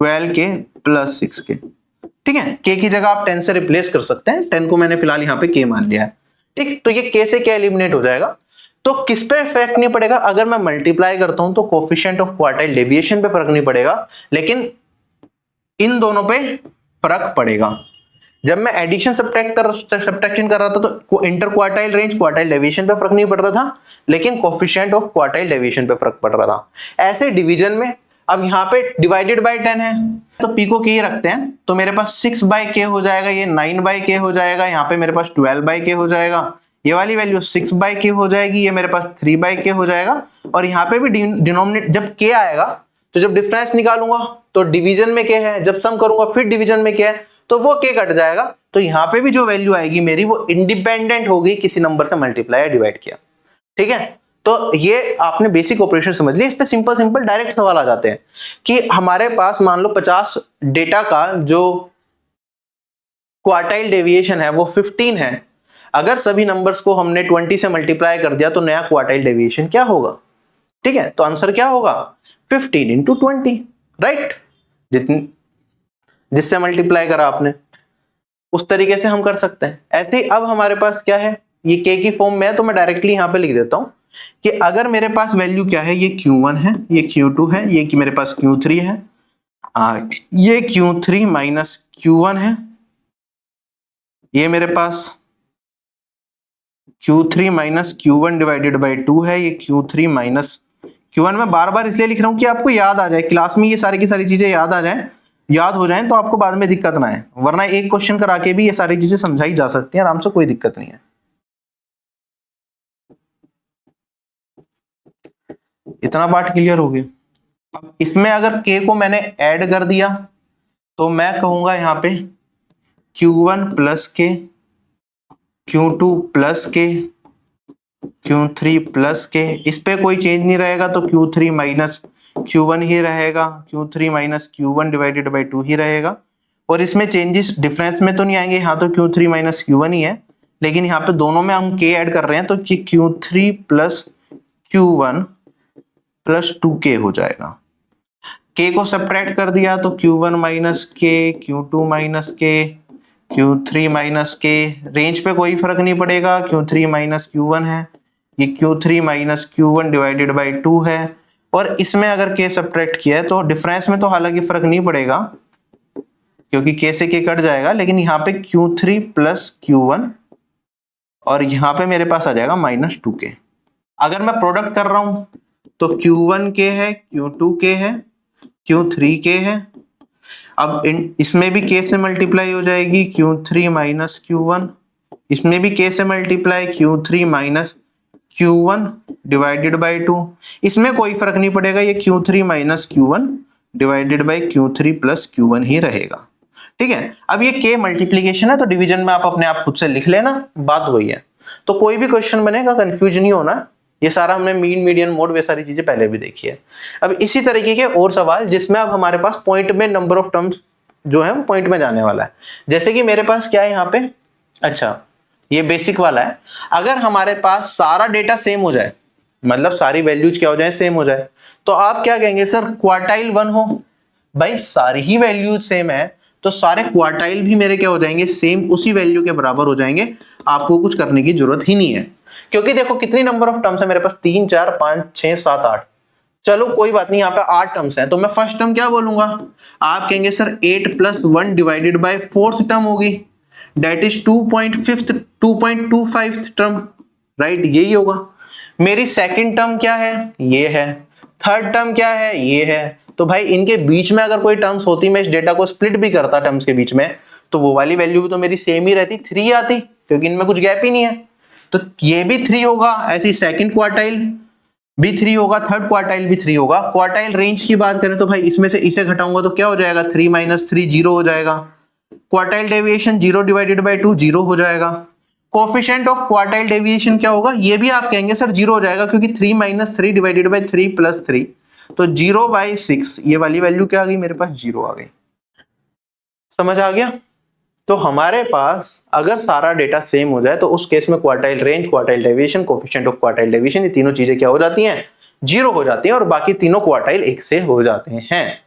12k plus 6k। ठीक है, k की जगह आप 10 से रिप्लेस कर सकते हैं, 10 को मैंने फिलहाल यहाँ पे k मान लिया है। ठीक, तो ये k से क्या एलिमिनेट हो जाएगा, तो किस पे इफेक्ट नहीं पड़ेगा, अगर मैं मल्टीप्लाई करता हूं तो कोफिशिएंट ऑफ क्वार्टाइल डेविएशन पे फर्क नहीं पड़ेगा, लेकिन इन दोनों पे फर्क पड़ेगा। जब मैं एडिशन सब्ट्रैक्शन कर रहा था तो inter quartile range quartile deviation पे फर्क नहीं पड़ रहा था, लेकिन कोफिशिएंट ऑफ क्वार्टाइल डेविएशन पे फर्क पड़ रहा था। ऐसे डिवीजन में अब यहाँ पे डिवाइडेड बाय 10 है तो पी को के रखते हैं, तो मेरे पास 6/k हो जाएगा, ये 9/k हो जाएगा, यहाँ पे मेरे पास 12/k हो जाएगा, ये वाली वैल्यू 6/k हो जाएगी, ये मेरे पास 3/k हो जाएगा, और यहाँ पे भी डिनोमिनेट जब k आएगा तो जब डिफरेंस निकालूंगा तो डिवीजन में k है, जब सम करूंगा फिर डिवीजन में k है तो वो k कट जाएगा, तो यहाँ पे भी जो वैल्यू आएगी मेरी वो इंडिपेंडेंट होगी किसी नंबर से मल्टीप्लाई या डिवाइड किया। ठीक है, तो ये आपने बेसिक ऑपरेशन समझ लिया। इस पे सिंपल सिंपल डायरेक्ट सवाल आ जाते हैं कि हमारे पास मान लो 50 डेटा का जो क्वार्टाइल डेविएशन है वो 15 है, अगर सभी नंबर्स को हमने 20 से मल्टीप्लाई कर दिया तो नया क्वार्टाइल डेविएशन क्या होगा? ठीक है, तो आंसर क्या होगा 15 इंटू 20, राइट, जिससे मल्टीप्लाई करा आपने, उस तरीके से हम कर सकते हैं। ऐसे ही अब हमारे पास क्या है, ये k की फॉर्म में है तो मैं डायरेक्टली यहां पे लिख देता हूं कि अगर मेरे पास वैल्यू क्या है, ये Q1 है, ये Q2 है, ये कि मेरे पास Q3 है, ये Q3 माइनस Q1 है, ये मेरे पास Q3 minus Q1 divided by 2 है, ये Q3 माइनस Q1। मैं बार बार इसलिए लिख रहा हूं कि आपको याद आ जाए, क्लास में ये सारी की सारी चीजें याद आ जाए, याद हो जाएं तो आपको बाद में दिक्कत ना आए, वरना एक क्वेश्चन करा के भी ये सारी चीजें समझाई जा सकती हैं आराम से, कोई दिक्कत नहीं है। इतना पार्ट क्लियर हो गया। अब इसमें अगर k को मैंने ऐड कर दिया तो मैं कहूंगा यहाँ पे Q1 plus k, Q2 plus k, Q3 plus k, इस पे कोई चेंज नहीं रहेगा तो Q3 माइनस Q1 ही रहेगा, Q3 minus Q1 divided by 2 ही रहेगा, और इसमें चेंजेस डिफरेंस में तो नहीं आएंगे, यहाँ तो Q3 माइनस Q1 ही है, लेकिन यहाँ पे दोनों में हम k ऐड कर रहे हैं तो Q3 plus Q1 plus 2k हो जाएगा। k को सब्ट्रैक्ट कर दिया तो Q1 minus k, Q2 minus k, Q3 minus k, range पे कोई फर्क नहीं पड़ेगा, Q3 माइनस Q1 है, ये Q3 minus Q1 divided by 2 है, और इसमें अगर k सब्ट्रैक्ट किया है तो डिफरेंस में तो हालांकि फर्क नहीं पड़ेगा क्योंकि k से k कट जाएगा, लेकिन यहाँ पे Q3 प्लस Q1 और यहाँ पे मेरे पास आ जाएगा माइनस 2k। अगर मैं प्रोडक्ट कर रहा हूं तो Q1k है, Q2k है, Q3k है, अब इसमें भी k से मल्टीप्लाई हो जाएगी Q3 माइनस Q1, इसमें भी k से multiply Q3 minus Q1 divided by 2, इसमें कोई फर्क नहीं पड़ेगा, ये Q3 minus Q1 divided by Q3 plus Q1 ही रहेगा। ठीक है, अब ये k मल्टीप्लीकेशन है तो डिवीजन में आप अपने आप खुद से लिख लेना, बात वही है। तो कोई भी क्वेश्चन बनेगा कंफ्यूज नहीं होना, ये सारा हमने मीन मीडियन मोड वे सारी चीजें पहले भी देखी है। अब इसी तरीके के और सवाल जिसमें अब हमारे पास पॉइंट में नंबर ऑफ टर्म्स जो है वो पॉइंट में जाने वाला है, जैसे कि मेरे पास क्या है यहाँ पे, अच्छा ये बेसिक वाला है, अगर हमारे पास सारा डेटा सेम हो जाए, मतलब सारी वैल्यूज क्या हो जाए सेम हो जाए, तो आप क्या कहेंगे सर क्वार्टाइल 1 हो, भाई सारी ही वैल्यूज सेम है तो सारे क्वार्टाइल भी मेरे क्या हो जाएंगे सेम, उसी वैल्यू के बराबर हो जाएंगे, आपको कुछ करने की जरूरत ही नहीं है, क्योंकि देखो कितनी नंबर ऑफ टर्म्स है मेरे पास, 3 4 5 6 7 8। चलो कोई बात नहीं, यहाँ पे 8 टर्म्स है, तो मैं फर्स्ट टर्म क्या बोलूंगा, आप कहेंगे sir 8 + 1 divided by fourth term होगी, दैट इज 2.25 टर्म, राइट, यही होगा। मेरी सेकंड टर्म क्या है, ये है। थर्ड टर्म क्या है, ये है। तो भाई इनके बीच में अगर कोई टर्म्स होती, मैं इस डेटा को स्प्लिट भी करता टर्म्स के बीच में, तो वो वाली वैल्यू भी तो मेरी सेम ही रहती, 3 आती, क्योंकि इनमें कुछ गैप ही नहीं है। तो ये भी 3 होगा, ऐसे ही सेकंड क्वार्टाइल भी 3 होगा, थर्ड क्वार्टाइल भी 3 होगा। क्वार्टाइल रेंज की बात करें तो भाई इसमें से इसे घटाऊंगा तो क्या हो जाएगा, 3 - 3 0 हो जाएगा। क्वार्टाइल डेविएशन 0 डिवाइडेड बाय 2 0 हो जाएगा। कोफिशिएंट ऑफ क्वार्टाइल डेविएशन क्या होगा, ये भी आप कहेंगे सर 0 हो जाएगा, क्योंकि 3 - 3 डिवाइडेड बाय 3 + 3, तो 0/6, ये वाली वैल्यू क्या आ गई मेरे पास, 0 आ गई। समझ आ गया। तो हमारे पास अगर सारा डेटा सेम हो जाए तो उस केस में quartile range, quartile deviation, coefficient of quartile deviation, ये तीनों चीजें क्या हो जाती हैं, 0 हो जाती हैं, और बाकी तीनों क्वार्टाइल 1 से हो जाते हैं।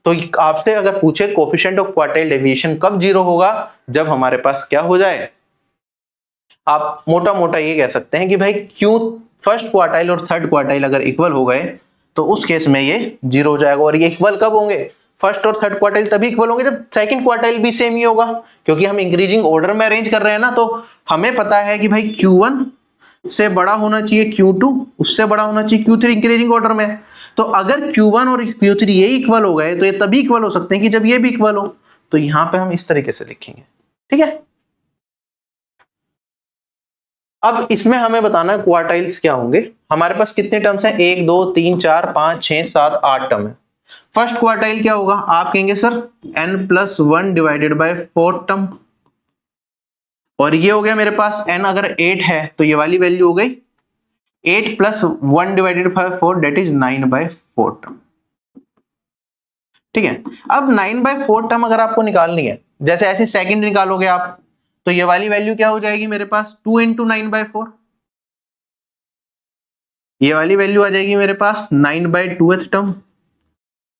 तो आपसे अगर पूछे कोफिशिएंट ऑफ क्वार्टाइल डेविएशन कब 0 होगा, जब हमारे पास क्या हो जाए, आप मोटा मोटा ये कह सकते हैं कि भाई क्यों फर्स्ट क्वार्टाइल और थर्ड क्वार्टाइल अगर इक्वल हो गए तो उस केस में ये 0 हो जाएगा। और ये इक्वल कब होंगे, फर्स्ट और थर्ड क्वार्टाइल तभी इक्वल होंगे जब सेकंड क्वार्टाइल भी सेम ही होगा, क्योंकि हम इंक्रीजिंग ऑर्डर में अरेंज कर रहे हैं ना। तो हमें पता है कि भाई Q1 से बड़ा होना चाहिए Q2, उससे बड़ा होना चाहिए Q3 इंक्रीजिंग ऑर्डर में। तो अगर Q1 और Q3 ये इक्वल हो गए तो ये तभी इक्वल हो सकते हैं कि जब ये भी इक्वल हो। तो यहां पे हम इस तरीके से लिखेंगे, ठीक है। अब इसमें हमें बताना है क्वार्टाइल्स क्या होंगे। हमारे पास कितने टर्म्स हैं, 1 2 3 4 5 6 7 8 टर्म है। फर्स्ट क्वार्टाइल क्या होगा, आप कहेंगे sir n+1 divided by 4 term, और ये हो गया मेरे पास n अगर 8 है तो ये वाली वैल्यू हो गई 8 + 1 divided by 4, that is 9/4 term, ठीक है। अब 9/4 टर्म अगर आपको निकालनी है, जैसे ऐसे सेकंड निकालोगे आप, तो ये वाली वैल्यू क्या हो जाएगी मेरे पास, 2 × 9/4, ये वाली वैल्यू आ जाएगी मेरे पास 9/2th टर्म।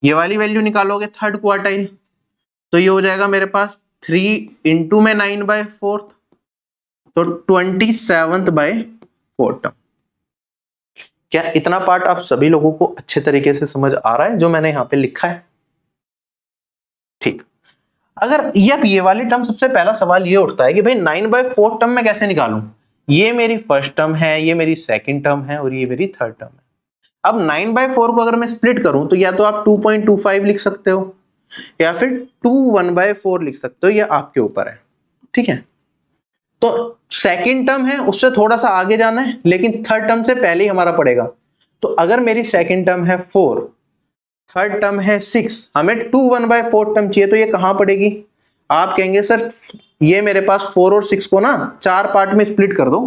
ये वाली वैल्यू निकालोगे थर्ड क्वार्टाइल, तो ये हो जाएगा मेरे पास 3 × में 9/4, तो 27/4 टर्म। क्या इतना पार्ट आप सभी लोगों को अच्छे तरीके से समझ आ रहा है जो मैंने यहां पे लिखा है, ठीक। अगर ये वाली टर्म, सबसे पहला सवाल ये उठता है कि भाई 9/4 टर्म में कैसे निकालूं, ये मेरी फर्स्ट टर्म है, ये मेरी सेकंड टर्म है, और ये मेरी थर्ड टर्म है। अब 9/4 को अगर मैं स्प्लिट करूं तो या तो आप 2.25 लिख सकते हो, या फिर 2 1/4 लिख सकते हो, ये आपके ऊपर है, ठीक है। तो सेकंड टर्म है, उससे थोड़ा सा आगे जाना है, लेकिन थर्ड टर्म से पहले ही हमारा पड़ेगा। तो अगर मेरी सेकंड टर्म है 4, थर्ड टर्म है 6, हमें 2 1/4 टर्म चाहिए, तो ये कहां पड़ेगी, आप कहेंगे सर ये मेरे पास 4 और 6 को ना 4 पार्ट में स्प्लिट कर दो।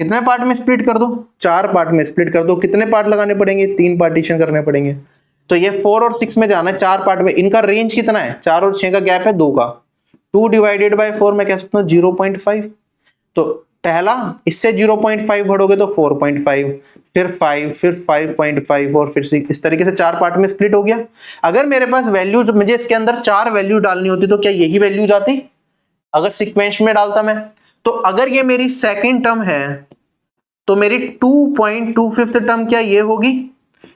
कितने पार्ट में स्प्लिट कर दो, 4 पार्ट में स्प्लिट कर दो। कितने पार्ट लगाने पड़ेंगे, 3 पार्टीशन करने पड़ेंगे। तो ये 4 और 6 में जाना है 4 पार्ट में। इनका रेंज कितना है, 4 और 6 का गैप है 2 का, 2 डिवाइडेड बाय 4 मैं कह सकता हूं 0.5। तो पहला इससे 0.5 बढ़ोगे तो 4.5, फिर 5, फिर 5.5, और फिर 6, इस तरीके से 4 पार्ट में स्प्लिट हो गया। अगर मेरे पास वैल्यूज, मुझे इसके अंदर 4 वैल्यू डालनी होती तो क्या यही वैल्यू जाती, अगर सीक्वेंस में डालता मैं। तो अगर ये मेरी सेकंड टर्म है तो मेरी 2.25 टर्म क्या ये होगी,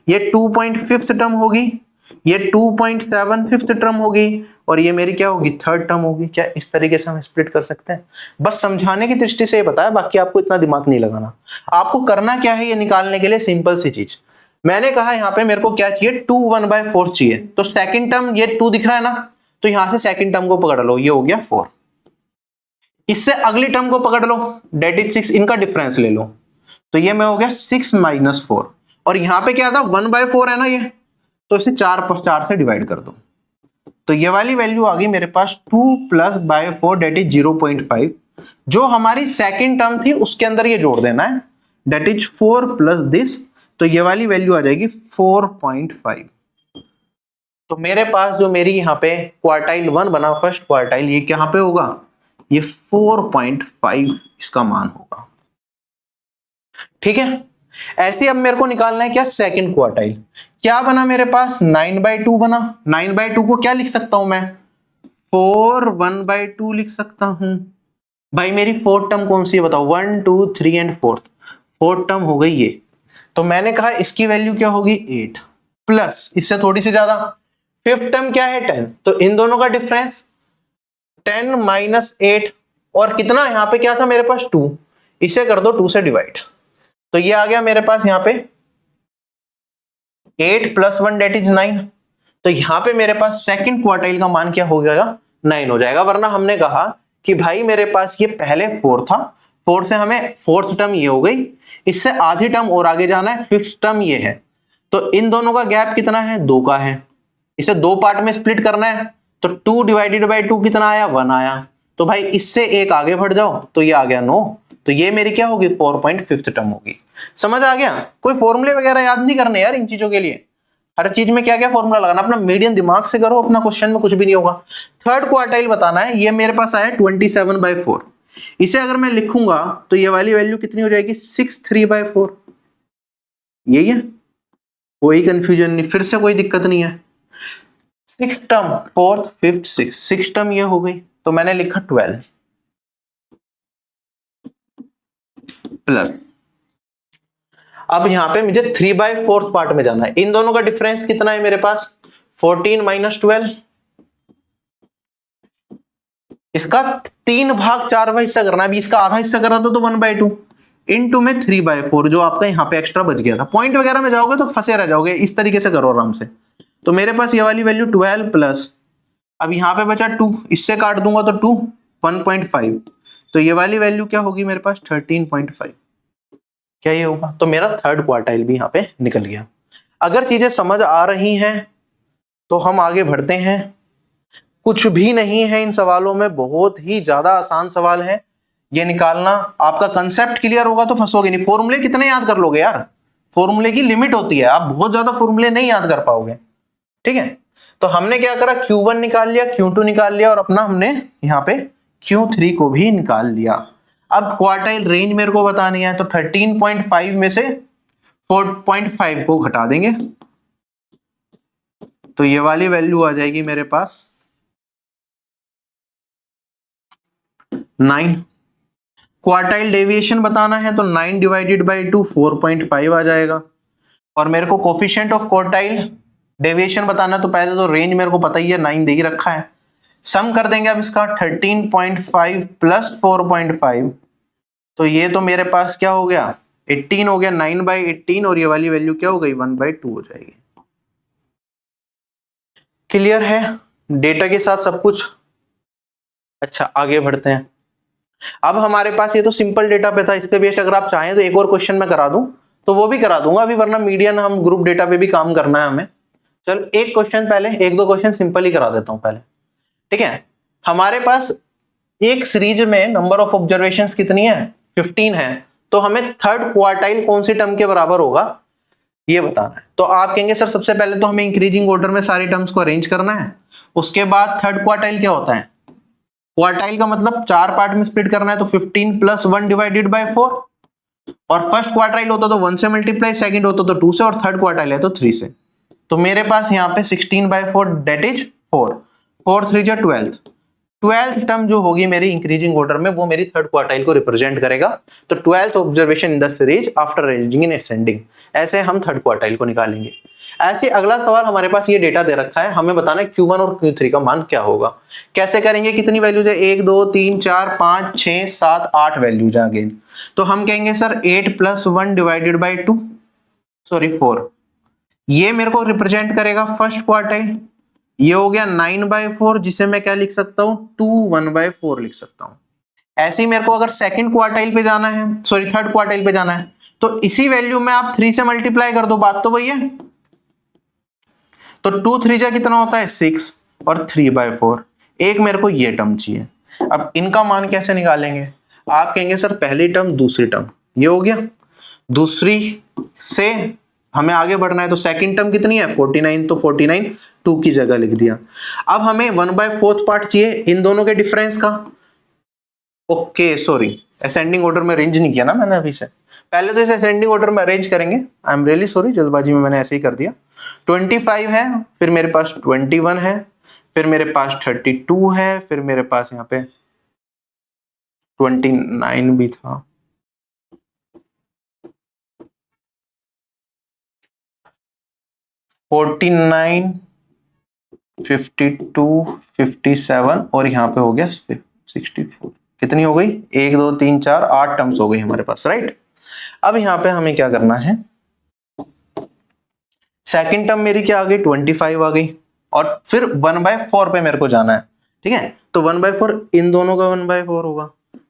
ये 2.5 टर्म होगी, ये 2.75 टर्म होगी, और ये मेरी क्या होगी, थर्ड टर्म होगी। क्या इस तरीके से हम स्प्लिट कर सकते हैं, बस समझाने की दृष्टि से ये बताया, बाकी आपको इतना दिमाग नहीं लगाना। आपको करना क्या है, ये निकालने के लिए सिंपल सी चीज मैंने कहा, यहाँ पे मेरे को क्या चाहिए, 2 1/4 चाहिए। तो सेकंड टर्म ये 2 दिख रहा है ना, तो यहां से सेकंड टर्म को पकड़ लो, ये हो गया 4। इससे अगली टर्म को पकड़ लो, डेट इज 6, इनका डिफरेंस ले लो, तो ये मैं हो गया 6 - 4, और यहां पे क्या था 1/4 है ना ये, तो इसे 4 से डिवाइड कर दो, तो ये वाली वैल्यू आ गई मेरे पास 2 + 4, डेट इज 0.5। जो हमारी सेकंड टर्म थी उसके अंदर ये जोड़ देना है, डेट इज 4 + दिस, तो ये वाली वैल्यू आ जाएगी 4.5। तो मेरे पास जो मेरी यहाँ पे क्वार्टाइल 1 बना, फर्स्ट क्वार्टाइल, ये कहां पे होगा, ये 4.5 इसका मान होगा, ठीक है। ऐसे अब मेरे को निकालना है क्या, सेकंड क्वार्टाइल। क्या बना मेरे पास, 9/2 बना। 9/2 को क्या लिख सकता हूं मैं, 4 1/2 लिख सकता हूं। भाई मेरी फोर्थ टर्म कौन सी है बताओ, 1 2 3 एंड फोर्थ। फोर्थ टर्म हो गई ये, तो मैंने कहा इसकी वैल्यू क्या होगी 8 प्लस इससे थोड़ी सी ज्यादा, फिफ्थ टर्म क्या है 10, तो इन दोनों का डिफरेंस 10 माइनस 8 और कितना यहाँ पे क्या था मेरे पास 2, इसे कर दो 2 से डिवाइड, तो ये आ गया मेरे पास यहाँ पे 8 प्लस 1 डेट इज 9, तो यहाँ पे मेरे पास सेकंड क्वार्टाइल का मान क्या हो जाएगा 9 हो जाएगा। वरना हमने कहा कि भाई मेरे पास ये पहले 4 था, 4 से हमें फोर्थ टर्म ये हो गई, इससे आधी टर्म और आगे जाना है, फिफ्थ टर्म ये है, तो इन दोनों का गैप कितना है 2 का है, इसे 2 पार्ट में स्प्लिट करना है, तो 2 डिवाइडेड बाई 2 कितना आया 1 आया, तो भाई इससे एक आगे बढ़ जाओ तो ये आ गया 9, तो ये मेरी क्या होगी 4.5 टर्म होगी। समझ आ गया? कोई फॉर्मूले वगैरह याद नहीं करने यार इन चीजों के लिए, हर चीज में क्या क्या फॉर्मूला लगाना, अपना मीडियम दिमाग से करो, अपना क्वेश्चन में कुछ भी नहीं होगा। थर्ड क्वार्टाइल बताना है, ये मेरे पास आया 27/4, इसे अगर मैं लिखूंगा तो ये वाली वैल्यू कितनी हो जाएगी 63/4, यही है, कोई कंफ्यूजन नहीं, फिर से कोई दिक्कत नहीं है। Six term fourth fifth six term ये हो गई, तो मैंने लिखा 12 प्लस, अब यहां पे मुझे 3/4 पार्ट में जाना है, इन दोनों का डिफरेंस कितना है मेरे पास 14 माइनस 12, इसका 3/4 हिस्सा करना है, अभी इसका आधा हिस्सा कर रहा था तो 1/2 इनटू में 3/4 जो आपका यहाँ पे एक्स्ट्रा बच गया था, पॉइंट वगैरह में जाओगे तो फंसे रह जाओगे, इस तरीके से करो आराम से। तो मेरे पास ये वाली वैल्यू 12 प्लस, अब यहाँ पे बचा 2, इससे काट दूंगा तो 2 1.5, तो ये वाली वैल्यू क्या होगी मेरे पास 13.5, क्या ये होगा? तो मेरा थर्ड क्वार्टाइल भी यहाँ पे निकल गया। अगर चीजें समझ आ रही हैं तो हम आगे बढ़ते हैं, कुछ भी नहीं है इन सवालों में, बहुत ही ज्यादा आसान सवाल है, ये निकालना, आपका कंसेप्ट क्लियर होगा तो फंसोगे नहीं। फॉर्मूले कितने याद कर लोगे यार, फॉर्मूले की लिमिट होती है, आप बहुत ज्यादा फॉर्मूले नहीं याद कर पाओगे, ठीक है। तो हमने क्या करा, Q1 निकाल लिया, Q2 निकाल लिया और अपना हमने यहाँ पे Q3 को भी निकाल लिया। अब क्वार्टाइल रेंज मेरे को बतानी है, तो 13.5 में से 4.5 को घटा देंगे, तो ये वाली वैल्यू आ जाएगी मेरे पास 9। क्वार्टाइल डेविएशन बताना है तो 9 डिवाइडेड बाई 2 4.5 आ जाएगा, और मेरे को कोफिशिएंट ऑफ क्वार्टाइल डेविएशन बताना, तो पहले तो रेंज मेरे को पता ही है 9 दे ही रखा है, सम कर देंगे अब इसका 13.5 प्लस 4.5, तो ये तो मेरे पास क्या हो गया 18 हो गया, 9/18, और ये वाली वैल्यू क्या हो गई 1/2 हो जाएगी। क्लियर है डेटा के साथ सब कुछ? अच्छा आगे बढ़ते हैं। अब हमारे पास ये तो सिंपल डेटा पे था, इस पे बेस्ड अगर आप चाहें तो एक और क्वेश्चन मैं करा दूं तो वो भी करा दूंगा अभी, वरना मीडियन हम ग्रुप डेटा पे भी काम करना है हमें। चलो एक क्वेश्चन पहले, एक दो क्वेश्चन सिंपल ही करा देता हूं पहले, ठीक है। हमारे पास एक सीरीज में नंबर ऑफ ऑब्जर्वेशंस कितनी है 15 है, तो हमें थर्ड क्वार्टाइल कौन सी टर्म के बराबर होगा ये बताना है। तो आप कहेंगे सर सबसे पहले तो हमें इंक्रीजिंग ऑर्डर में सारी टर्म्स को अरेंज करना है, उसके बाद थर्ड क्वार्टाइल क्या होता है, क्वार्टाइल का मतलब 4 पार्ट में स्प्लिट करना है, तो 15 प्लस 1 डिवाइडेड बाय 4, और फर्स्ट क्वार्टाइल होता तो 1 से मल्टीप्लाई, सेकंड होता तो 2 से, और थर्ड क्वार्टाइल है तो 3 से। तो मेरे पास यहाँ पे 16/4 डेट इज 4, 4 3 जा 12th टर्म जो होगी मेरी इंक्रीजिंग ऑर्डर में वो मेरी थर्ड क्वार्टाइल को रिप्रेजेंट करेगा, तो 12th observation in the series after arranging in ascending, ऐसे हम थर्ड क्वार्टाइल को निकालेंगे। ऐसे अगला सवाल हमारे पास ये डेटा दे रखा है, हमें बताना है Q1 और Q3 का मान क्या होगा। कैसे करेंगे, कितनी वैल्यूज है 1 2 3 4 5 6 7 8 वैल्यूज है अगेन, तो हम कहेंगे sir 8 plus 1 divided by 2 sorry 4, ये मेरे को रिप्रेजेंट करेगा फर्स्ट क्वार्टाइल, ये हो गया 9/4 जिसे मैं क्या लिख सकता हूं 2 1/4 लिख सकता हूं। ऐसे ही मेरे को अगर सेकंड क्वार्टाइल पे जाना है, सॉरी थर्ड क्वार्टाइल पे जाना है, तो इसी वैल्यू में आप 3 से मल्टीप्लाई कर दो, बात तो वही है, तो 2 3 जा कितना होता है 6 और 3/4, एक मेरे को ये टर्म चाहिए। अब इनका मान कैसे निकालेंगे, आप कहेंगे सर पहली टर्म दूसरी टर्म, ये हो गया, दूसरी से हमें आगे बढ़ना है, तो सेकंड टर्म कितनी है 49, तो 49 2 की जगह लिख दिया। अब हमें 1/4 पार्ट चाहिए इन दोनों के डिफरेंस का, ओके सॉरी असेंडिंग ऑर्डर में अरेंज नहीं किया ना मैंने अभी से, पहले तो इसे असेंडिंग ऑर्डर में अरेंज करेंगे, आई एम रियली सॉरी जल्दबाजी में मैंने ऐसे ही कर दिया। 25 है, फिर मेरे पास 21 है, फिर मेरे पास 32 है, फिर मेरे पास यहाँ पे 29 भी था, 49, 52, 57 और यहाँ पे हो गया 64। कितनी हो गई? 1 2 3 4 8 टर्म्स हो गई हमारे पास, राइट। अब यहाँ पे हमें क्या करना है, सेकंड टर्म मेरी क्या आ गई? 25 आ गई, और फिर 1/4 पे मेरे को जाना है, ठीक है। तो 1/4 इन दोनों का 1/4 होगा,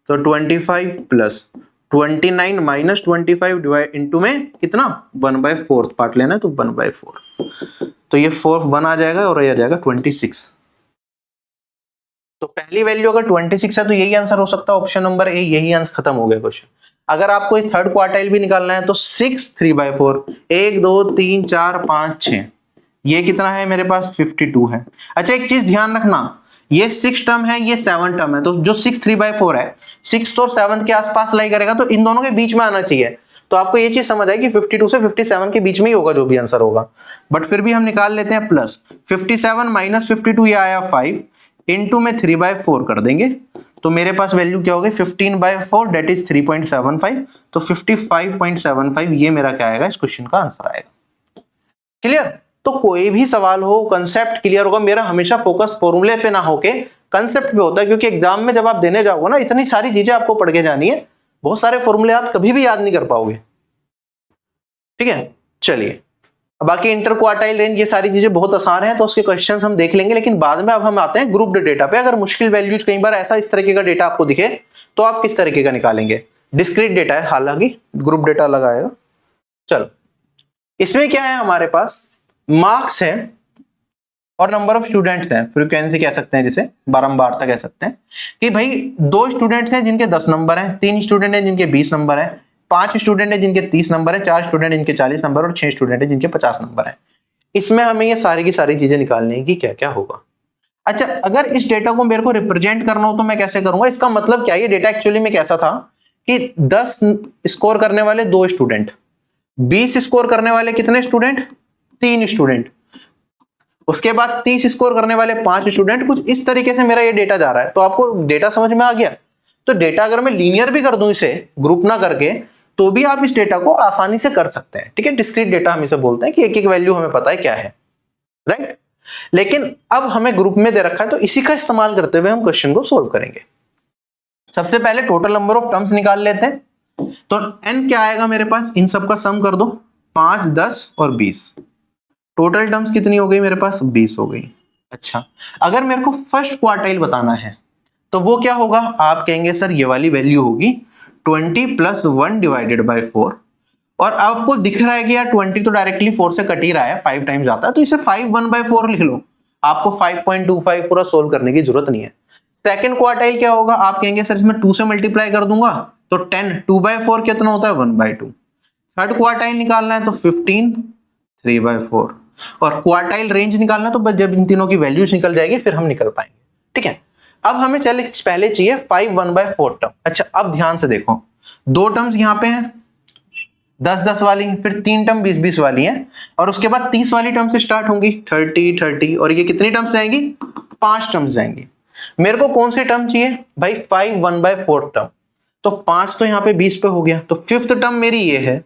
तो 25 प्लस 29 माइनस 25 डिवाइड इंटू में कितना? 1/4 पार्ट लेना है, तो 1/4, तो ये 4 1 आ जाएगा और ये आ जाएगा 26। तो पहली वैल्यू अगर 26 है तो यही आंसर हो सकता है, ऑप्शन नंबर ए, यही आंसर, खत्म हो गया क्वेश्चन। अगर आपको थर्ड क्वार्टाइल भी निकालना है तो 6 3/4, 1 2 3 4 5 6, ये कितना है मेरे पास? 52 है। अच्छा एक चीज ध्यान रखना, ये 6 टर्म है, ये 7 टर्म है, तो जो 6 3/4 है 6 और 7 के आसपास लाई करेगा, तो इन दोनों के बीच में आना चाहिए। तो आपको ये चीज समझ आएगी 52 से 57 के बीच में ही होगा जो भी आंसर होगा, बट फिर भी हम निकाल लेते हैं। प्लस 57 माइनस 52 ये आया 5, इनटू में 3/4 कर देंगे, तो मेरे पास वैल्यू क्या हो गई? 15/4 डेट इज 3.75, तो 55.75 ये मेरा क्या आएगा? इस क्वेश्चन का आंसर आएगा। क्लियर? तो कोई भी सवाल हो, कंसेप्ट क्लियर होगा। मेरा हमेशा फोकस फॉर्मूले पे ना होके कंसेप्ट पे होता है, क्योंकि एग्जाम में जब आप देने जाओगे ना, इतनी सारी चीजें आपको पढ़ के जानी है, बहुत सारे फॉर्मूले आप कभी भी याद नहीं कर पाओगे, ठीक है। चलिए, बाकी इंटर क्वार्टाइल रेंज ये सारी चीजें बहुत आसान है, तो उसके क्वेश्चंस हम देख लेंगे, लेकिन बाद में अब हम आते हैं ग्रुप्ड डेटा पे। अगर मुश्किल वैल्यूज कई बार ऐसा इस तरीके का डेटा आपको दिखे तो आप किस तरीके का निकालेंगे? डिस्क्रीट डेटा है, हालांकि ग्रुप डेटा लगाएगा। चलो, इसमें क्या है हमारे पास? मार्क्स है और नंबर ऑफ स्टूडेंट्स हैं, फ्रीक्वेंसी कह सकते हैं, जिसे बारंबारता कह सकते हैं, कि भाई 2 स्टूडेंट्स हैं जिनके 10 नंबर हैं, 3 स्टूडेंट हैं जिनके 20 नंबर हैं, 5 स्टूडेंट हैं जिनके 30 नंबर हैं, 4 स्टूडेंट जिनके 40 नंबर और 6 स्टूडेंट हैं जिनके 50 नंबर हैं। इसमें हमें ये सारी की सारी चीजें निकालनी है कि क्या क्या होगा। अच्छा, अगर इस डेटा को मेरे को रिप्रेजेंट करना हो तो मैं कैसे करूंगा? इसका मतलब क्या? ये डेटा एक्चुअली में कैसा था कि 10 स्कोर करने वाले 2 स्टूडेंट, 20 स्कोर करने वाले कितने स्टूडेंट? 3 स्टूडेंट, उसके बाद 30 स्कोर करने वाले 5 स्टूडेंट। कुछ इस तरीके से मेरा ये डेटा जा रहा है। तो आपको डेटा समझ में आ गया? तो डेटा अगर मैं लीनियर भी कर दूं, इसे ग्रुप ना करके, तो भी आप इस डेटा को आसानी से कर सकते हैं, ठीक है। डिस्क्रीट डेटा हम इसे बोलते हैं कि एक एक वैल्यू हमें पता है क्या है, राइट। लेकिन अब हमें ग्रुप में दे रखा है, तो इसी का इस्तेमाल करते हुए हम क्वेश्चन को सोल्व करेंगे। सबसे पहले टोटल नंबर ऑफ टर्म्स निकाल लेते हैं। तो n क्या आएगा मेरे पास? इन सब का सम कर दो, 5 10 और 20, टोटल टर्म्स कितनी हो गई मेरे पास? 20 हो गई। अच्छा, अगर मेरे को फर्स्ट क्वार्टाइल बताना है तो वो क्या होगा? आप कहेंगे सर ये वाली वैल्यू होगी 20 + 1 डिवाइडेड बाय 4, और आपको दिख रहा है कि यार 20 तो डायरेक्टली 4 से कट ही रहा है, 5 टाइम्स आता है, तो इसे 5 1/4 लिख लो। आपको 5.25 पूरा सोल्व करने की जरूरत नहीं है। सेकंड क्वार्टाइल क्या होगा? आप कहेंगे सर इसमें 2 से मल्टीप्लाई कर दूंगा, तो 10 2/4 कितना होता है? 1/2। थर्ड क्वार्टाइल निकालना है तो 15 3/4, और क्वार्टाइल रेंज निकालना है तो बस जब इन तीनों की वैल्यूज निकल जाएगी फिर हम निकल पाएंगे, ठीक है। अब हमें चले पहले चाहिए 5 1/4 टर्म। अच्छा, अब ध्यान से देखो, 2 टर्म्स यहाँ पे हैं 10 10 वाली, फिर 3 टर्म 20 20 वाली हैं, और उसके बाद 30 वाली टर्म से स्टार्ट होंगी 30 30, और ये कितनी टर्म्स जाएंगी? 5 टर्म्स जाएंगी। मेरे को कौन सी टर्म चाहिए भाई? 5 1/4 टर्म। तो 5 तो यहाँ पे 20 पे हो गया, तो फिफ्थ टर्म मेरी ये है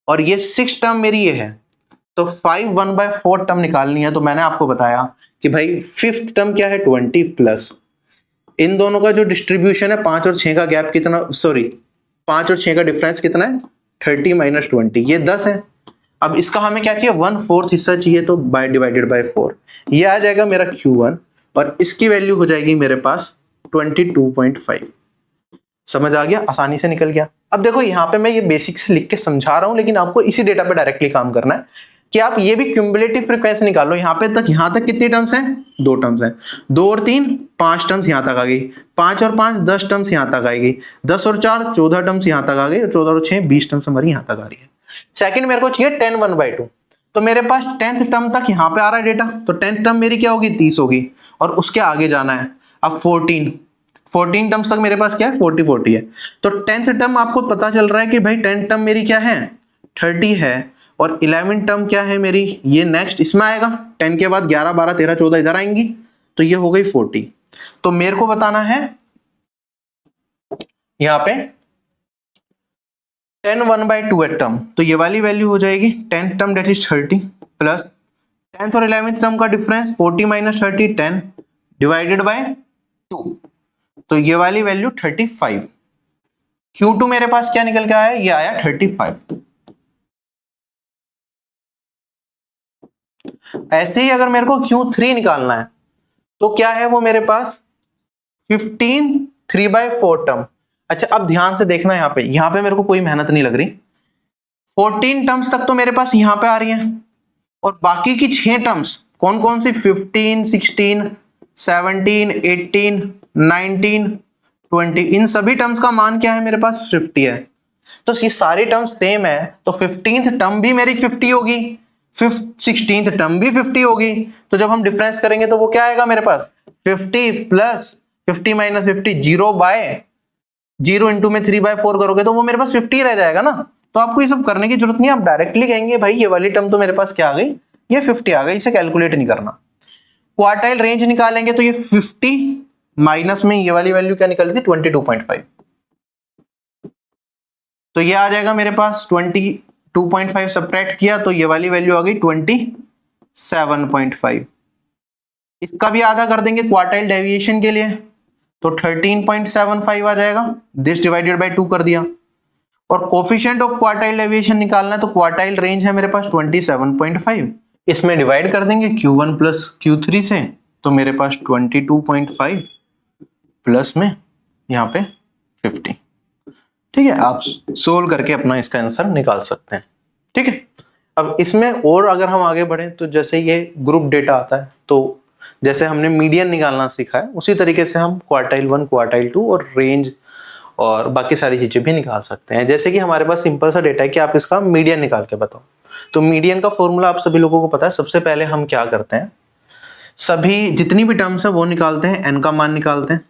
और ये 6 टर्म मेरी ये है, तो 5 1/4 टर्म निकालनी है। तो मैंने आपको बताया कि भाई फिफ्थ टर्म क्या है? 20 प्लस इन दोनों का जो डिस्ट्रीब्यूशन है 5 और 6 का गैप कितना, सॉरी 5 और 6 का डिफरेंस कितना है? 30 - 20, ये 10 है। अब इसका हमें क्या चाहिए? 1/4 हिस्सा चाहिए, तो बाय डिवाइडेड बाय 4 ये आ जाएगा मेरा Q1, और इसकी वैल्यू हो जाएगी मेरे पास 22.5। समझ आ गया? आसानी से निकल गया। अब देखो यहाँ पे मैं ये बेसिक से लिख के समझा रहा हूं, लेकिन आपको इसी डेटा पे डायरेक्टली काम करना है कि आप ये भी क्यूमुलेटिव फ्रीक्वेंसी निकालो। यहाँ तक कितनी टर्म्स हैं? 2 टर्म्स हैं, 2 और 3 5 टर्म्स यहाँ तक आ गई, 5 और 5 10 टर्म्स यहाँ तक आएगी, 10 और 4 14 टर्म्स यहाँ तक आ गई, 14 और 6 20 टर्म्स हमारी यहाँ तक आ रही है। सेकंड मेरे को चाहिए 10 1/2, तो मेरे पास 10th टर्म तक यहाँ पे आ रहा है डेटा, तो 10th टर्म मेरी क्या होगी? 30 होगी, और उसके आगे जाना है। अब 14 टर्म्स तक मेरे पास क्या है? 40 है। तो 10th टर्म आपको पता चल रहा है कि भाई 10th टर्म मेरी क्या है? 30 है, और 11th टर्म क्या है मेरी? ये नेक्स्ट इसमें आएगा, 10 के बाद 11 12 13 14 इधर आएंगी, तो ये हो गई 40। तो मेरे को बताना है यहाँ पे 10 1/2 टर्म, तो ये वाली वैल्यू हो जाएगी 10th term debt is 30 plus 10th और 11th टर्म का डिफरेंस 40 माइनस 30 10 डिवाइडेड बाय 2, तो ये वाली वैल्यू 35। Q2 मेरे पास क्या निकल के आया, ये आया 35। ऐसे ही अगर मेरे को Q3 निकालना है तो क्या है वो मेरे पास 15 3/4 टर्म। अच्छा अब ध्यान से देखना, यहाँ पे मेरे को कोई मेहनत नहीं लग रही। 14 टर्म्स तक तो मेरे पास यहाँ पे आ रही हैं, और बाकी की 6 टर्म्स कौन कौन सी, 15 16 17 18 19 20, इन सभी टर्म्स का मान क्या है मेरे पास 50 है। तो ये सारी टर्म्स सेम है, तो 15th टर्म भी मेरी 50 होगी, 16th टर्म भी 50 होगी। तो जब हम डिफरेंस करेंगे तो वो क्या आएगा मेरे पास 50 प्लस 50 माइनस 50, 0/0 इंटू में 3/4 करोगे तो वो मेरे पास 50 रह जाएगा ना। तो आपको ये सब करने की जरूरत नहीं, आप डायरेक्टली कहेंगे भाई ये वाली टर्म तो मेरे पास क्या आ गई, ये 50 आ गई, इसे कैलकुलेट नहीं करना। क्वार्टाइल रेंज निकालेंगे तो ये 50 माइनस में ये वाली वैल्यू क्या निकली थी 22.5, तो ये आ जाएगा मेरे पास 22.5, सब्ट्रैक्ट किया तो ये वाली वैल्यू आ गई 27.5। इसका भी आधा कर देंगे क्वार्टाइल डेविएशन के लिए, तो 13.75 आ जाएगा, दिस डिवाइडेड बाय 2 कर दिया। और कोफिशिएंट ऑफ क्वार्टाइल डेविएशन निकालना है तो क्वार्टाइल रेंज है मेरे पास 27.5, इसमें डिवाइड कर देंगे Q1 प्लस Q3 से, तो मेरे पास 22.5 प्लस में यहाँ पे 50। ठीक है, आप सोल्व करके अपना इसका आंसर निकाल सकते हैं। ठीक है, अब इसमें और अगर हम आगे बढ़े तो जैसे ये ग्रुप डेटा आता है, तो जैसे हमने मीडियन निकालना सीखा है उसी तरीके से हम क्वार्टाइल 1 क्वार्टाइल 2 और रेंज और बाकी सारी चीजें भी निकाल सकते हैं। जैसे कि हमारे पास सिंपल सा डेटा है कि आप इसका मीडियन निकाल के बताओ, तो मीडियन का फॉर्मूला आप सभी लोगों को पता है। सबसे पहले हम क्या करते हैं, सभी जितनी भी टर्म्स है वो निकालते हैं, एन का मान निकालते हैं।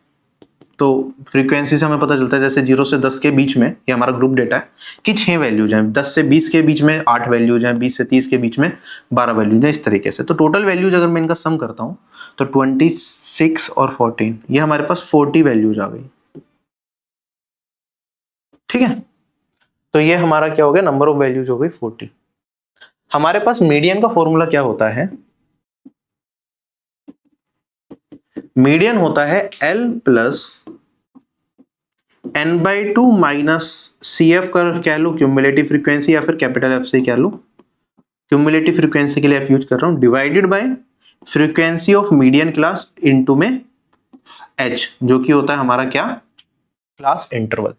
तो फ्रीक्वेंसी से हमें पता चलता है जैसे 0 से 10 के बीच में, ये हमारा ग्रुप डेटा है कि 6 वैल्यूज हैं, 10 से 20 के बीच में 8 वैल्यूज हैं, 20 से 30 के बीच में 12 वैल्यूज हैं, इस तरीके से। तो टोटल वैल्यूज अगर मैं इनका सम करता हूं तो 26 और 14, ये हमारे पास 40 वैल्यूज आ गई। ठीक है, तो ये हमारा क्या हो गया, नंबर ऑफ वैल्यूज हो गई 40। हमारे पास मीडियन का फॉर्मूला क्या होता है, मीडियन होता है L plus n/2 minus CF कर कह लो क्यूमुलेटिव फ्रीक्वेंसी, या फिर कैपिटल F से कह लो, क्यूमुलेटिव फ्रीक्वेंसी के लिए F यूज कर रहा हूं, divided by frequency of median class into में H, जो कि होता है हमारा क्या, क्लास इंटरवल।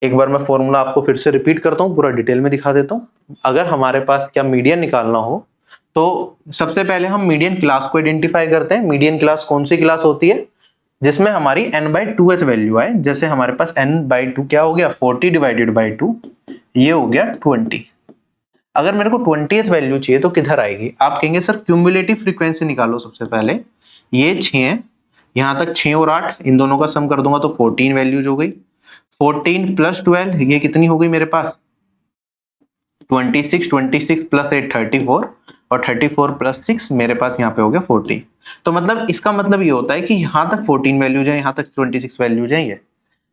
एक बार मैं फॉर्मूला आपको फिर से रिपीट करता हूं, पूरा डिटेल में दिखा देता हूं। अगर हमारे पास क्या मीडियन निकालना हो तो सबसे पहले हम मीडियन क्लास को आइडेंटिफाई करते हैं। मीडियन क्लास कौन सी क्लास होती है, जिसमें हमारी n/2h वैल्यू आए। जैसे हमारे पास n/2 क्या हो गया 40 डिवाइडेड बाई 2, ये हो गया 20। अगर मेरे को 20th वैल्यू चाहिए तो किधर आएगी, आप कहेंगे सर क्यूमुलेटिव फ्रीक्वेंसी निकालो। सबसे पहले ये 6 है, यहां तक 6 और 8 इन दोनों का सम कर दूंगा तो 14 वैल्यूज हो गई। 14 प्लस 12 ये कितनी हो गई मेरे पास 26, 26 प्लस 8 34, और 34 प्लस 6 मेरे पास यहाँ पे हो गया 40। तो मतलब इसका मतलब ये होता है कि यहाँ तक 14 वैल्यूज है, यहाँ तक 26 वैल्यूज है। ये